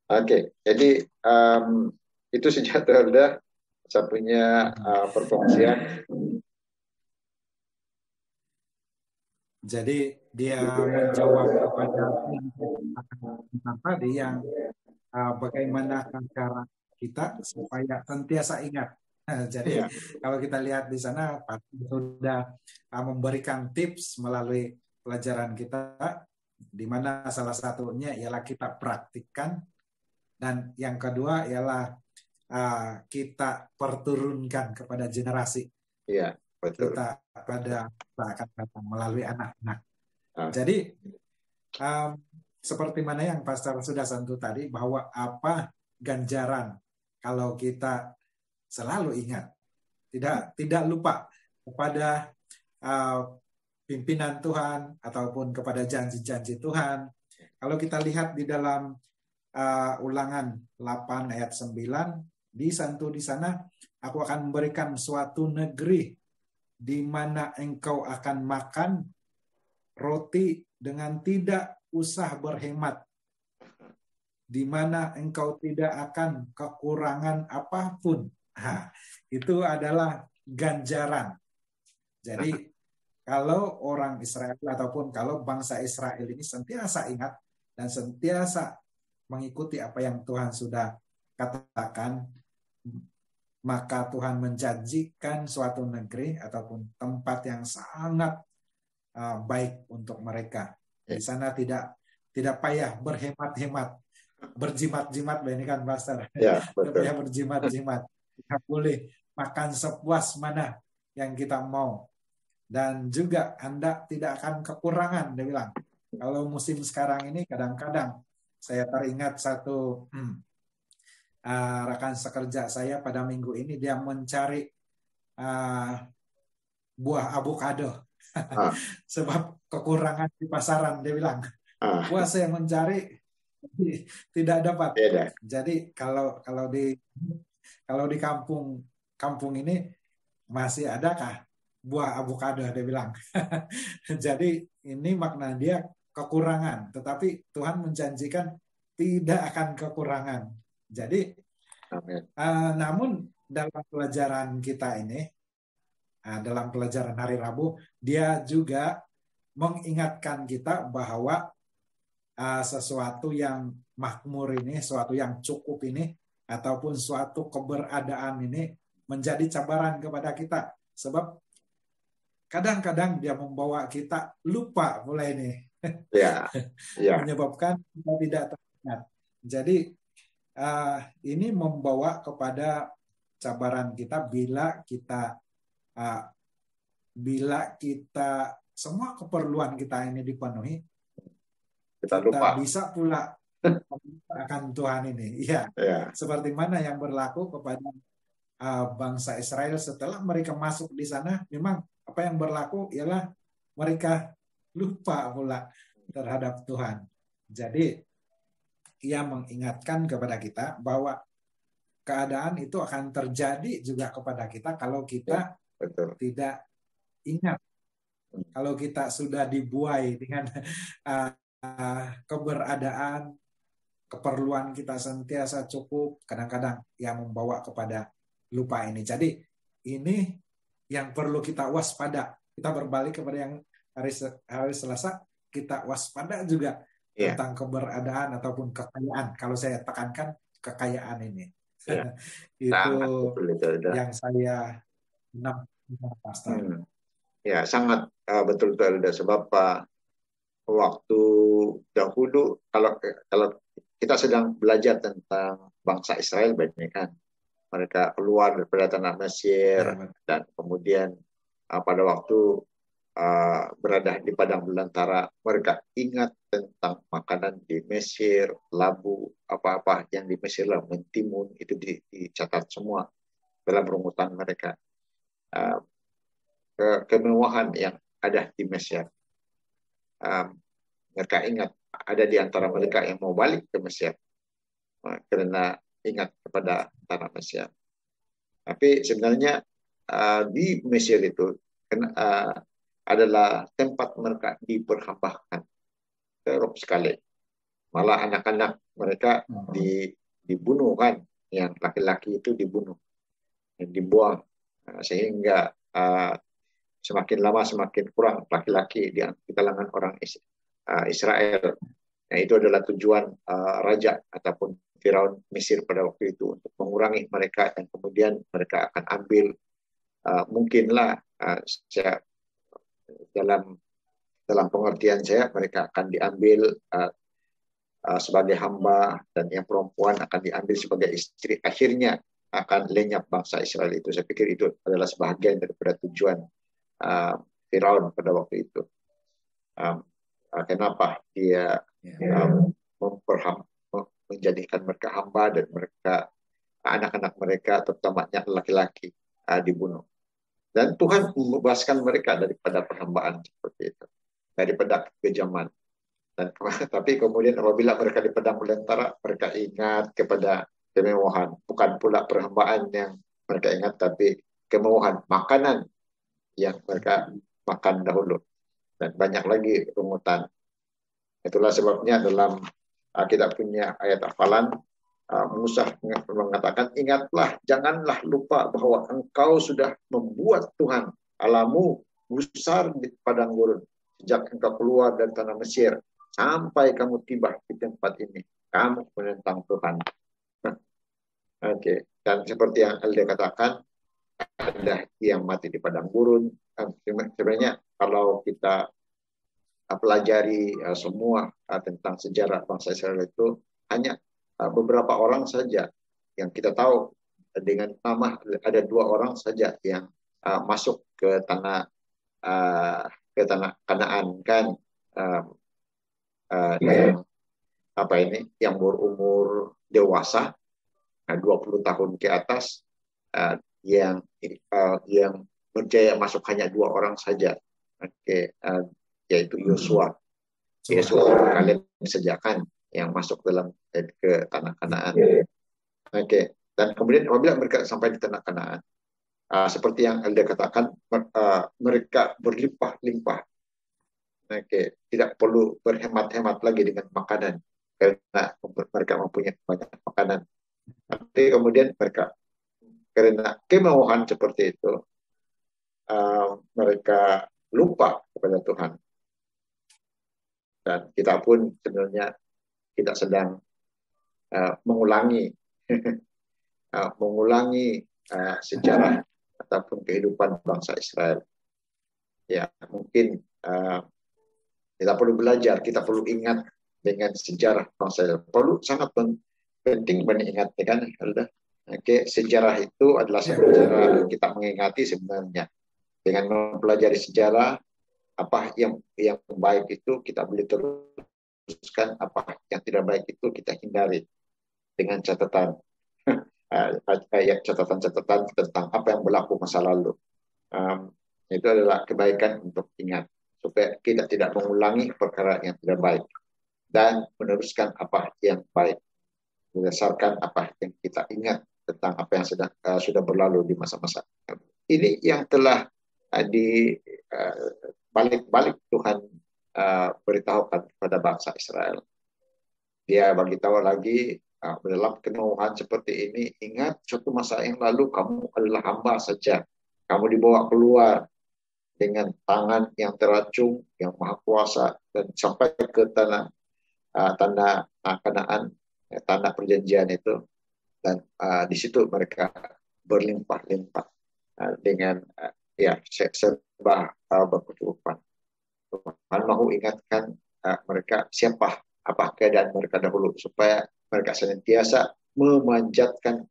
Oke, jadi itu saja terhadap saya punya perkongsian. Jadi dia menjawab kepada tadi yang bagaimana cara kita supaya sentiasa ingat. Jadi kalau kita lihat di sana Pak sudah memberikan tips melalui pelajaran kita, di mana salah satunya ialah kita praktikkan, dan yang kedua ialah kita perturunkan kepada generasi. Iya, betul. Kita akan datang melalui anak-anak. Jadi seperti mana yang Pastor sudah sentuh tadi, bahwa apa ganjaran kalau kita selalu ingat, tidak lupa kepada pimpinan Tuhan ataupun kepada janji-janji Tuhan. Kalau kita lihat di dalam Ulangan 8 ayat 9, di sana, aku akan memberikan suatu negeri di mana engkau akan makan roti dengan tidak usah berhemat, di mana engkau tidak akan kekurangan apapun. Itu adalah ganjaran. Jadi kalau orang Israel ataupun kalau bangsa Israel ini sentiasa ingat dan sentiasa mengikuti apa yang Tuhan sudah katakan, maka Tuhan menjanjikan suatu negeri ataupun tempat yang sangat baik untuk mereka. Di sana tidak payah berhemat-hemat, berjimat-jimat, ini kan Pastor. Ya, tidak payah berjimat-jimat. Kita boleh makan sepuas mana yang kita mau. Dan juga Anda tidak akan kekurangan, dia bilang. Kalau musim sekarang ini kadang-kadang saya teringat satu rekan sekerja saya pada minggu ini, dia mencari buah avocado. Sebab kekurangan di pasaran, dia bilang. Buah saya mencari tidak dapat. Jadi kalau di kampung ini masih adakah buah avocado, dia bilang. Jadi ini makna dia kekurangan, tetapi Tuhan menjanjikan tidak akan kekurangan. Jadi Amin. Namun dalam pelajaran kita ini, dalam pelajaran hari Rabu, dia juga mengingatkan kita bahwa sesuatu yang makmur ini, sesuatu yang cukup ini, ataupun suatu keberadaan ini menjadi cabaran kepada kita. Sebab kadang-kadang dia membawa kita lupa mulai ini. Ya, ya, Menyebabkan kita tidak teringat. Jadi ini membawa kepada cabaran kita uh, bila kita semua keperluan kita ini dipenuhi, kita kita lupa. bisa pula akan Tuhan ini. Ya, Ya, seperti mana yang berlaku kepada bangsa Israel setelah mereka masuk di sana, memang apa yang berlaku ialah mereka lupa pula terhadap Tuhan. Jadi ia mengingatkan kepada kita bahwa keadaan itu akan terjadi juga kepada kita kalau kita betul. tidak ingat. Kalau kita sudah dibuai dengan keberadaan, keperluan kita sentiasa cukup, kadang-kadang yang membawa kepada lupa ini. Jadi ini yang perlu kita waspada. Kita berbalik kepada yang hari Selasa, kita waspada juga tentang keberadaan ataupun kekayaan. Kalau saya tekankan kekayaan ini. Ya. Itu betul, yang saya Pastor. Ya, sangat betul-betul ada sebab waktu dahulu kalau kita sedang belajar tentang bangsa Israel banyak kan, mereka keluar dari tanah Mesir dan kemudian pada waktu berada di padang belantara, mereka ingat tentang makanan di Mesir, labu, apa-apa yang di Mesir lah, mentimun, itu dicatat semua dalam rungutan mereka. Kemewahan yang ada di Mesir. Mereka ingat ada di antara mereka yang mau balik ke Mesir karena ingat kepada tanah Mesir. Tapi sebenarnya di Mesir itu adalah tempat mereka diperhambakan teruk sekali. Malah anak-anak mereka dibunuh kan, yang laki-laki itu dibunuh, dibuang, sehingga semakin lama semakin kurang laki-laki di kalangan orang Israel. Nah, itu adalah tujuan raja ataupun Firaun Mesir pada waktu itu untuk mengurangi mereka, dan kemudian mereka akan ambil mungkinlah dalam pengertian saya mereka akan diambil sebagai hamba, dan yang perempuan akan diambil sebagai istri. Akhirnya akan lenyap bangsa Israel itu. Saya pikir itu adalah sebahagian daripada tujuan Firaun pada waktu itu. Kenapa dia menjadikan mereka hamba dan mereka anak-anak mereka terutamanya laki-laki dibunuh. Dan Tuhan membebaskan mereka daripada perhambaan seperti itu, daripada kekejaman. Tapi kemudian apabila mereka di padang belantara, mereka ingat kepada kemewahan, bukan pula perhambaan yang mereka ingat, tapi kemewahan makanan yang mereka makan dahulu, dan banyak lagi rungutan. Itulah sebabnya dalam kita punya ayat hafalan, Musa mengatakan, ingatlah, janganlah lupa bahwa engkau sudah membuat Tuhan Allahmu besar di padang gurun sejak engkau keluar dari tanah Mesir sampai kamu tiba di tempat ini. Kamu menentang Tuhan. Oke. Dan seperti yang Elde katakan, ada yang mati di padang gurun. Sebenarnya kalau kita pelajari semua tentang sejarah bangsa Israel itu, hanya beberapa orang saja yang kita tahu dengan nama. Ada 2 orang saja yang masuk ke tanah Kanaan kan, yang berumur dewasa 20 tahun ke atas, yang berjaya masuk hanya 2 orang saja, yaitu Yosua dan Kaleb sejakan yang masuk ke tanah Kanaan. Dan kemudian apabila mereka sampai di tanah Kanaan, seperti yang Elde katakan, mereka berlimpah-limpah. Tidak perlu berhemat-hemat lagi dengan makanan karena mereka mempunyai banyak makanan. Tapi kemudian mereka karena kemauan seperti itu, mereka lupa kepada Tuhan. Dan kita pun sebenarnya kita sedang mengulangi mengulangi sejarah ataupun kehidupan bangsa Israel. Ya, mungkin kita perlu belajar, kita perlu ingat dengan sejarah bangsa Israel. Perlu sangat penting mengingat, ya kan, Alda? Oke, sejarah itu adalah satu cara kita mengingati sebenarnya. Dengan mempelajari sejarah, apa yang baik itu kita boleh teruskan, apa yang tidak baik itu kita hindari dengan catatan catatan-catatan tentang apa yang berlaku masa lalu. Itu adalah kebaikan untuk ingat supaya kita tidak mengulangi perkara yang tidak baik dan meneruskan apa yang baik berdasarkan apa yang kita ingat tentang apa yang sudah berlalu di masa-masa ini yang telah balik-balik Tuhan beritahukan kepada bangsa Israel. Dia bagi tahu lagi dalam kemauan seperti ini, ingat suatu masa yang lalu kamu adalah hamba saja. Kamu dibawa keluar dengan tangan yang teracung, yang maha kuasa, dan sampai ke tanah Kanaan, tanah perjanjian itu, dan di situ mereka berlimpah-limpah dengan serba berkecukupan. Tuhan mau ingatkan mereka siapa, apa keadaan mereka dahulu, supaya mereka senantiasa memanjatkan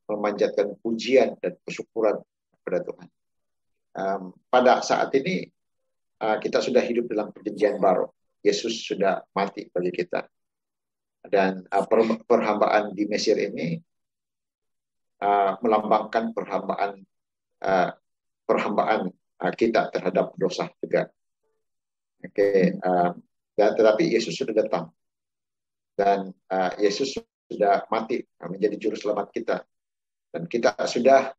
memanjatkan pujian dan kesyukuran kepada Tuhan. Pada saat ini kita sudah hidup dalam perjanjian baru. Yesus sudah mati bagi kita. Dan perhambaan di Mesir ini melambangkan perhambaan kita terhadap dosa juga. Tetapi Yesus sudah datang. Dan Yesus sudah mati menjadi juru selamat kita. Dan kita sudah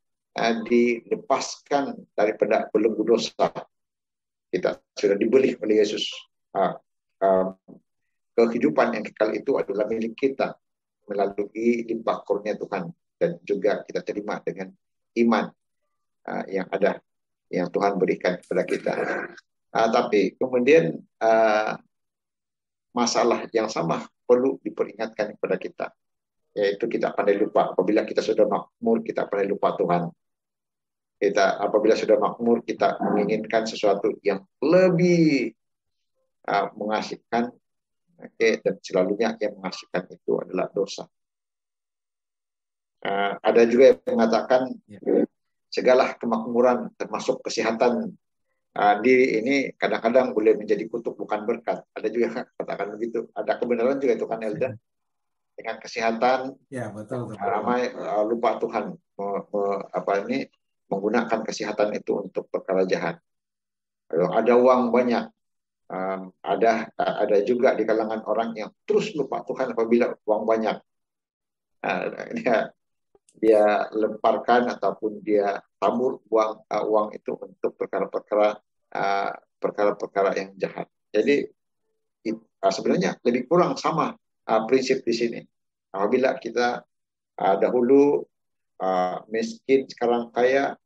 dilepaskan daripada belenggu dosa. Kita sudah dibeli oleh Yesus. Kehidupan yang kekal itu adalah milik kita melalui limpah karunia Tuhan, dan juga kita terima dengan iman yang ada, yang Tuhan berikan kepada kita. Tapi kemudian masalah yang sama perlu diperingatkan kepada kita, yaitu kita pandai lupa. Apabila kita sudah makmur, kita pandai lupa Tuhan. Apabila sudah makmur, kita menginginkan sesuatu yang lebih mengasihkan, dan selalunya yang mengasihkan itu adalah dosa. Ada juga yang mengatakan segala kemakmuran termasuk kesehatan diri ini kadang-kadang boleh menjadi kutuk bukan berkat. Ada juga katakan begitu. Ada kebenaran juga itu kan, Elda. Dengan kesehatan, ya betul. Ramai lupa Tuhan menggunakan kesehatan itu untuk perkara jahat. Kalau ada uang banyak, ada juga di kalangan orang yang terus lupa Tuhan apabila uang banyak. Dia lemparkan ataupun dia tabur uang itu untuk perkara-perkara yang jahat. Jadi sebenarnya lebih kurang sama prinsip di sini. Apabila kita dahulu miskin, sekarang kaya,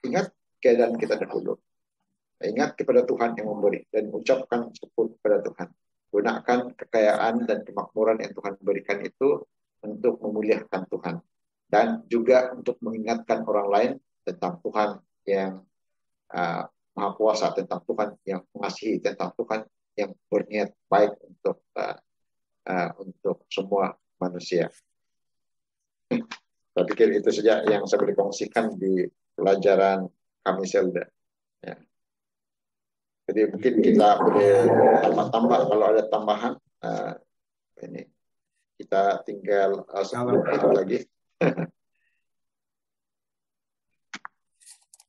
ingat keadaan kita dahulu. Ingat kepada Tuhan yang memberi dan ucapkan syukur kepada Tuhan. Gunakan kekayaan dan kemakmuran yang Tuhan berikan itu untuk memuliakan Tuhan, dan juga untuk mengingatkan orang lain tentang Tuhan yang Maha Kuasa, tentang Tuhan yang mengasihi, tentang Tuhan yang berniat baik untuk semua manusia. Saya pikir itu saja yang saya boleh kongsikan di pelajaran kami Selda. Ya. Jadi mungkin kita boleh tambah-tambah kalau ada tambahan. Ini kita tinggal 10 menit lagi.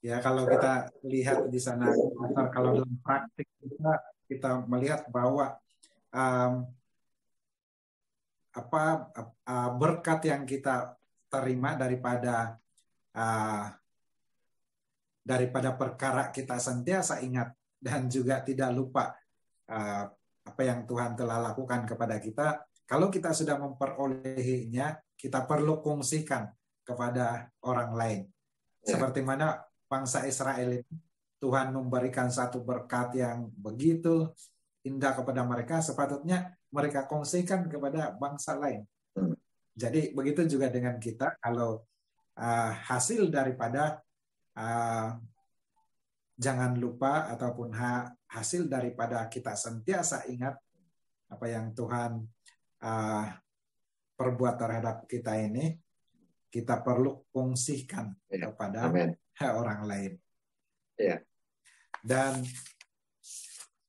Ya, kalau kita lihat di sana, kalau dalam praktik kita melihat bahwa berkat yang kita terima daripada perkara kita senantiasa ingat dan juga tidak lupa apa yang Tuhan telah lakukan kepada kita, kalau kita sudah memperolehinya, kita perlu kongsikan kepada orang lain. Ya. Seperti mana bangsa Israel ini, Tuhan memberikan satu berkat yang begitu indah kepada mereka, sepatutnya mereka kongsikan kepada bangsa lain. Jadi begitu juga dengan kita, kalau hasil daripada jangan lupa ataupun hasil daripada kita sentiasa ingat apa yang Tuhan perbuat terhadap kita ini, kita perlu kongsikan kepada orang lain. Ya. Dan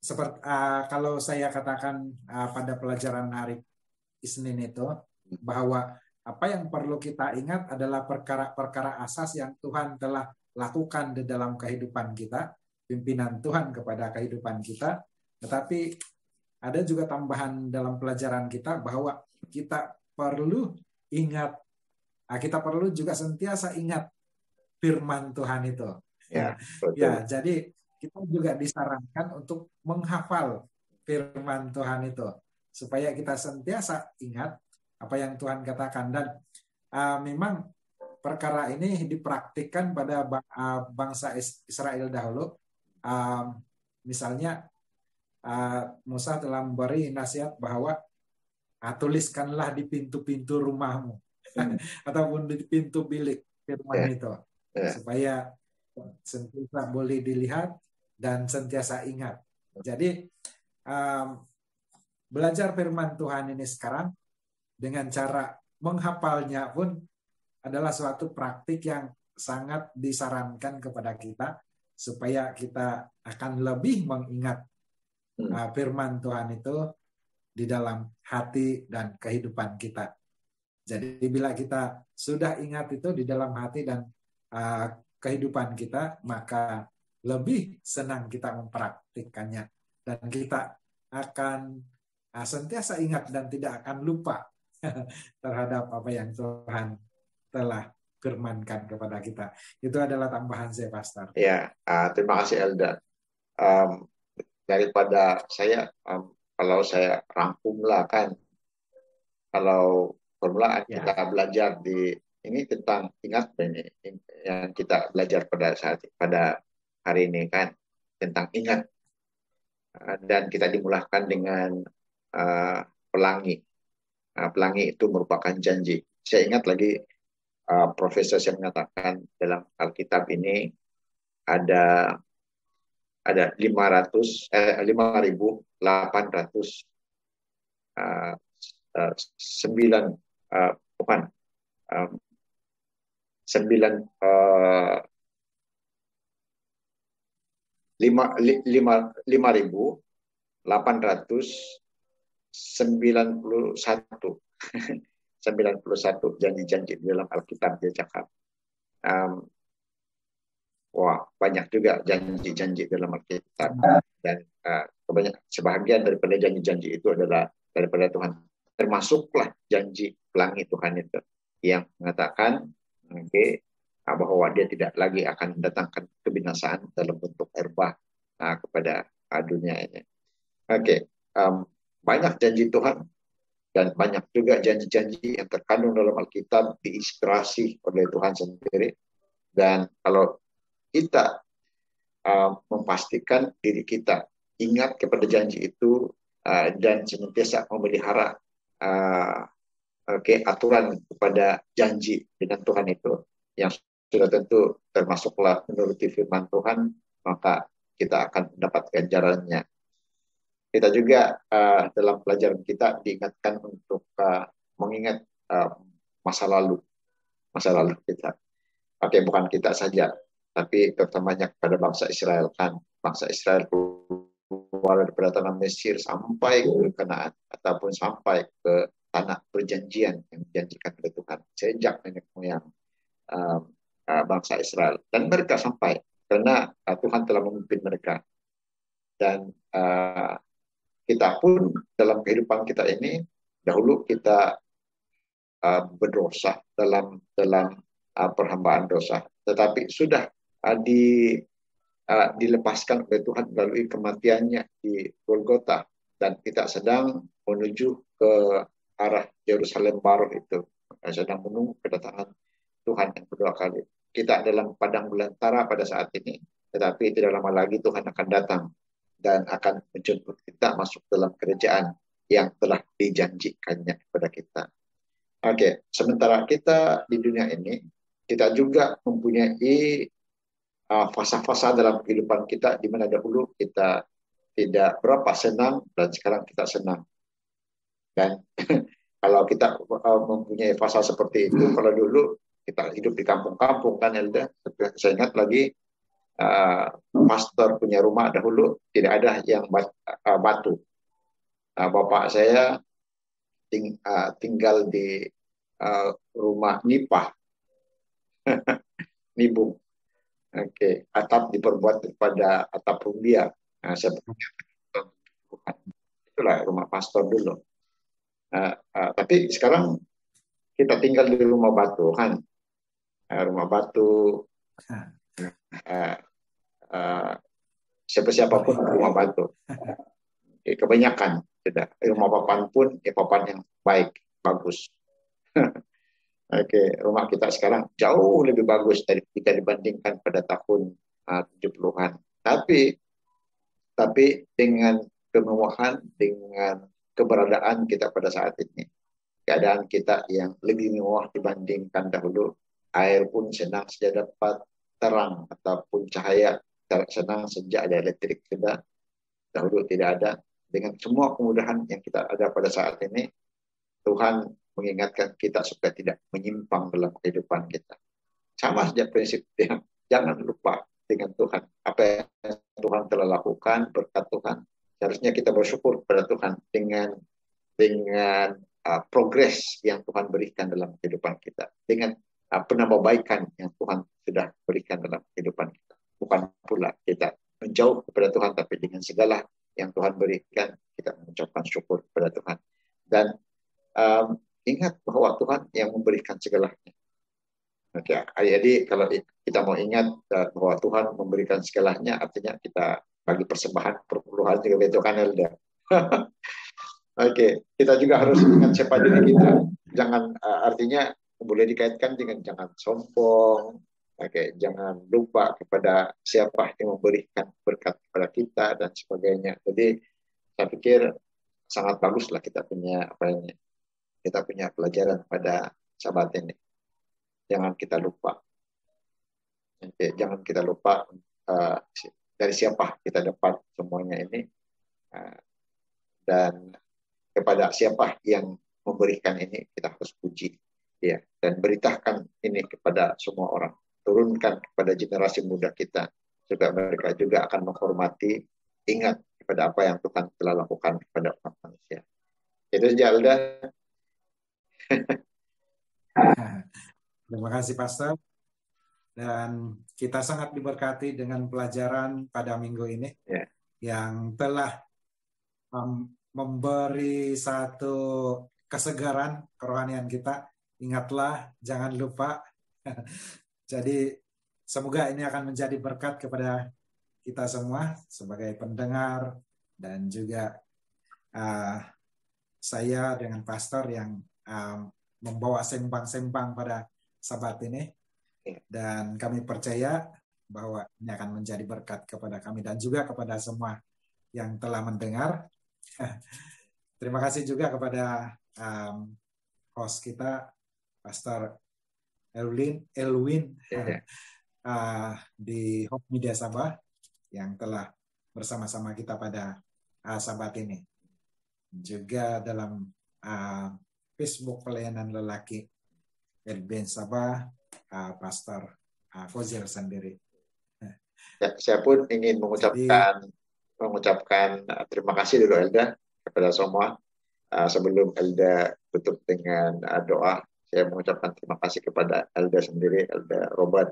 seperti kalau saya katakan pada pelajaran hari Isnin itu, bahwa apa yang perlu kita ingat adalah perkara-perkara asas yang Tuhan telah lakukan di dalam kehidupan kita, pimpinan Tuhan kepada kehidupan kita. Tetapi ada juga tambahan dalam pelajaran kita bahwa kita perlu ingat, kita perlu juga sentiasa ingat firman Tuhan itu. Ya, ya, jadi kita juga disarankan untuk menghafal firman Tuhan itu supaya kita sentiasa ingat apa yang Tuhan katakan. Dan memang perkara ini dipraktikkan pada bangsa Israel dahulu. Misalnya Musa telah memberi nasihat bahwa tuliskanlah di pintu-pintu rumahmu ataupun di pintu bilik firman itu supaya sentiasa boleh dilihat dan sentiasa ingat. Jadi belajar firman Tuhan ini sekarang dengan cara menghafalnya pun adalah suatu praktik yang sangat disarankan kepada kita supaya kita akan lebih mengingat firman Tuhan itu di dalam hati dan kehidupan kita. Jadi bila kita sudah ingat itu di dalam hati dan kehidupan kita, maka lebih senang kita mempraktikkannya dan kita akan sentiasa ingat dan tidak akan lupa terhadap apa yang Tuhan telah firmankan kepada kita. Itu adalah tambahan saya, Pastor. Ya, terima kasih Elda. Daripada saya, kalau saya rangkumlah kan, kalau permulaan kita belajar di ini tentang ingat ini yang kita belajar pada hari ini kan tentang ingat, dan kita dimulahkan dengan pelangi. Pelangi itu merupakan janji. Saya ingat lagi profesor yang mengatakan dalam Alkitab ini ada 5.891 janji-janji di dalam Alkitab dia cakap. Wah, banyak juga janji-janji dalam Alkitab, dan sebahagian daripada janji-janji itu adalah daripada Tuhan. Termasuklah janji pelangi Tuhan itu yang mengatakan bahwa dia tidak lagi akan mendatangkan kebinasaan dalam bentuk air bah kepada dunia ini. Banyak janji Tuhan dan banyak juga janji-janji yang terkandung dalam Alkitab diinspirasi oleh Tuhan sendiri. Dan kalau kita memastikan diri kita ingat kepada janji itu dan senantiasa memelihara aturan kepada janji dengan Tuhan itu yang sudah tentu termasuklah menuruti firman Tuhan, maka kita akan mendapat ganjarannya. Kita juga dalam pelajaran kita diingatkan untuk mengingat masa lalu kita. Bukan kita saja, tapi terutamanya kepada bangsa Israel kan. Bangsa Israel keluar daripada tanah Mesir sampai ke Kanaan ataupun sampai ke tanah perjanjian yang dijanjikan oleh Tuhan sejak nenek moyang bangsa Israel, dan mereka sampai karena Tuhan telah memimpin mereka. Dan kita pun dalam kehidupan kita ini dahulu kita berdosa dalam perhambaan dosa, tetapi sudah dilepaskan oleh Tuhan melalui kematiannya di Golgota, dan kita sedang menuju ke arah Yerusalem Baru itu sedang menunggu kedatangan Tuhan yang kedua kali. Kita dalam padang belantara pada saat ini, tetapi tidak lama lagi Tuhan akan datang dan akan menjemput kita masuk dalam kerajaan yang telah dijanjikannya kepada kita. Oke, sementara kita di dunia ini, kita juga mempunyai fasa-fasa dalam kehidupan kita di mana dahulu kita tidak berapa senang dan sekarang kita senang. Dan kalau kita mempunyai fasa seperti itu, kalau dulu kita hidup di kampung-kampung kan Elda, saya ingat lagi pastor punya rumah dahulu tidak ada yang batu. Bapak saya tinggal di rumah nipah, nibung. Oke, atap diperbuat daripada atap rumbia. Nah, saya itulah rumah pastor dulu. Tapi sekarang kita tinggal di rumah batu kan, rumah batu. Siapa-siapapun rumah batu. Kebanyakan tidak. Rumah papan pun papan yang baik, bagus. Oke, rumah kita sekarang jauh lebih bagus dari kita dibandingkan pada tahun 70-an. Tapi dengan kemewahan, dengan keberadaan kita pada saat ini, keadaan kita yang lebih mewah dibandingkan dahulu, air pun senang saja dapat, terang ataupun cahaya senang sejak ada elektrik sudah, dahulu tidak ada. Dengan semua kemudahan yang kita ada pada saat ini, Tuhan mengingatkan kita supaya tidak menyimpang dalam kehidupan kita. Sama saja prinsipnya, jangan lupa dengan Tuhan. Apa yang Tuhan telah lakukan, berkat Tuhan. Seharusnya kita bersyukur kepada Tuhan dengan progres yang Tuhan berikan dalam kehidupan kita. Dengan penambahbaikan yang Tuhan sudah berikan dalam kehidupan kita. Bukan pula kita menjauh kepada Tuhan, tapi dengan segala yang Tuhan berikan, kita mengucapkan syukur kepada Tuhan. Dan ingat bahwa Tuhan yang memberikan segalanya. Oke, jadi kalau kita mau ingat bahwa Tuhan memberikan segalanya, artinya kita bagi persembahan perpuluhan juga betul kan Elda. Oke, kita juga harus ingat siapa diri kita. Jangan artinya boleh dikaitkan dengan jangan sombong. Oke, jangan lupa kepada siapa yang memberikan berkat kepada kita dan sebagainya. Jadi saya pikir sangat baguslah kita punya pelajaran pada sahabat ini. Jangan kita lupa. Jangan kita lupa dari siapa kita dapat semuanya ini. Dan kepada siapa yang memberikan ini, kita harus puji. Ya, dan beritakan ini kepada semua orang. Turunkan kepada generasi muda kita. Supaya mereka juga akan menghormati, ingat kepada apa yang Tuhan telah lakukan kepada umat manusia. Itu saja, Alda. Terima kasih Pastor. Dan kita sangat diberkati dengan pelajaran pada minggu ini yang telah memberi satu kesegaran kerohanian kita. Ingatlah, jangan lupa. Jadi semoga ini akan menjadi berkat kepada kita semua sebagai pendengar dan juga saya dengan pastor yang membawa sembang-sembang pada Sabat ini. Dan kami percaya bahwa ini akan menjadi berkat kepada kami dan juga kepada semua yang telah mendengar. Terima kasih juga kepada host kita, Pastor Elwin di Hope Media Sabah yang telah bersama-sama kita pada Sabat ini. Juga dalam Facebook Pelayanan Lelaki Elben Sabah, Pastor Fozil sendiri. Ya, saya pun ingin mengucapkan terima kasih dulu Elda kepada semua. Sebelum Elda tutup dengan doa, saya mengucapkan terima kasih kepada Elda sendiri, Elda Robert,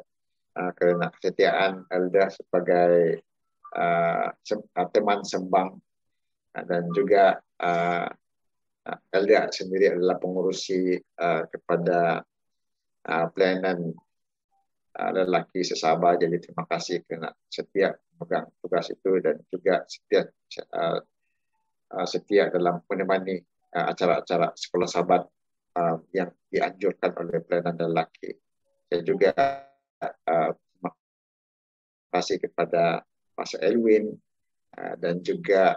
karena kesetiaan Elda sebagai teman sembang, dan juga Elda sendiri adalah pengurusi kepada pelayanan lelaki sesabah. Jadi terima kasih karena setia memegang tugas itu dan juga setia dalam menemani acara-acara sekolah sahabat yang dianjurkan oleh pelayanan lelaki. Saya juga terima kasih kepada Mas Elwin dan juga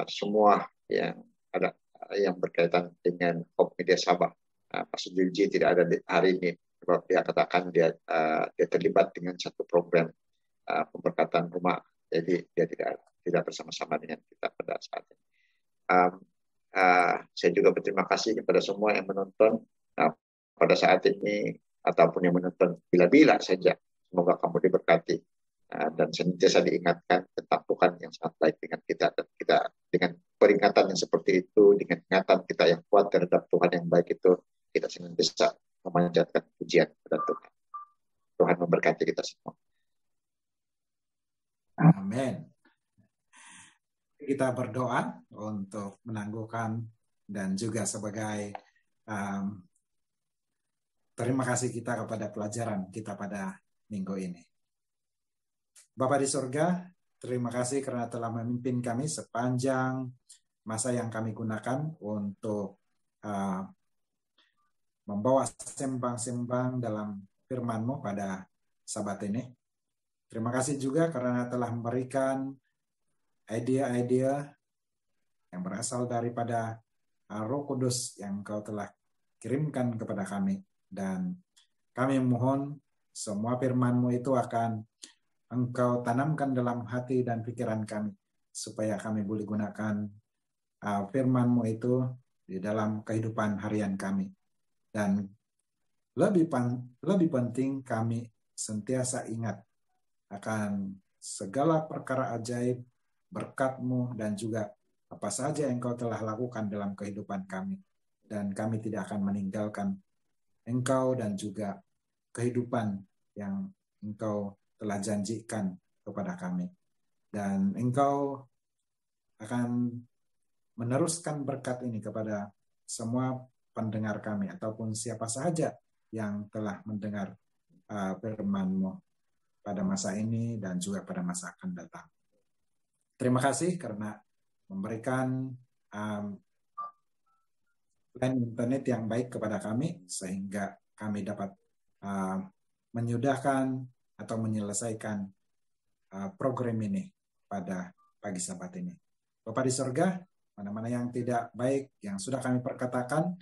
semua yang ada yang berkaitan dengan Hope Media Sabah. Pak Sujulji tidak ada hari ini, sebab dia katakan dia terlibat dengan satu program pemberkatan rumah, jadi dia tidak bersama-sama dengan kita pada saat ini. Saya juga berterima kasih kepada semua yang menonton pada saat ini ataupun yang menonton bila-bila saja. Semoga kamu diberkati dan senantiasa diingatkan tentang Tuhan yang sangat baik dengan kita, dan kita dengan peringatan yang seperti itu, dengan ingatan kita yang kuat terhadap Tuhan yang baik itu, kita senantiasa memanjatkan pujian kepada Tuhan. Tuhan memberkati kita semua. Amin. Kita berdoa untuk menangguhkan dan juga sebagai terima kasih kita kepada pelajaran kita pada minggu ini. Bapa di surga, terima kasih karena telah memimpin kami sepanjang masa yang kami gunakan untuk membawa sembang-sembang dalam firman-Mu pada Sabat ini. Terima kasih juga karena telah memberikan ide-ide yang berasal daripada Roh Kudus yang Engkau telah kirimkan kepada kami. Dan kami mohon semua firman-Mu itu akan Engkau tanamkan dalam hati dan pikiran kami, supaya kami boleh gunakan firman-Mu itu di dalam kehidupan harian kami. Dan lebih penting kami sentiasa ingat akan segala perkara ajaib, berkat-Mu, dan juga apa saja yang Engkau telah lakukan dalam kehidupan kami. Dan kami tidak akan meninggalkan Engkau dan juga kehidupan yang Engkau telah janjikan kepada kami. Dan Engkau akan meneruskan berkat ini kepada semua pendengar kami, ataupun siapa saja yang telah mendengar firman-Mu pada masa ini dan juga pada masa akan datang. Terima kasih karena memberikan plan internet yang baik kepada kami, sehingga kami dapat menyudahkan atau menyelesaikan program ini pada pagi Sabat ini. Bapa di surga, mana-mana yang tidak baik yang sudah kami perkatakan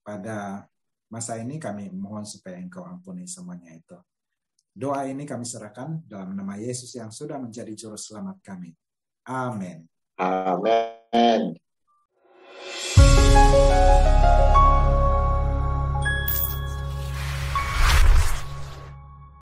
pada masa ini, kami mohon supaya Engkau ampuni semuanya itu. Doa ini kami serahkan dalam nama Yesus yang sudah menjadi juru selamat kami. Amin. Amin.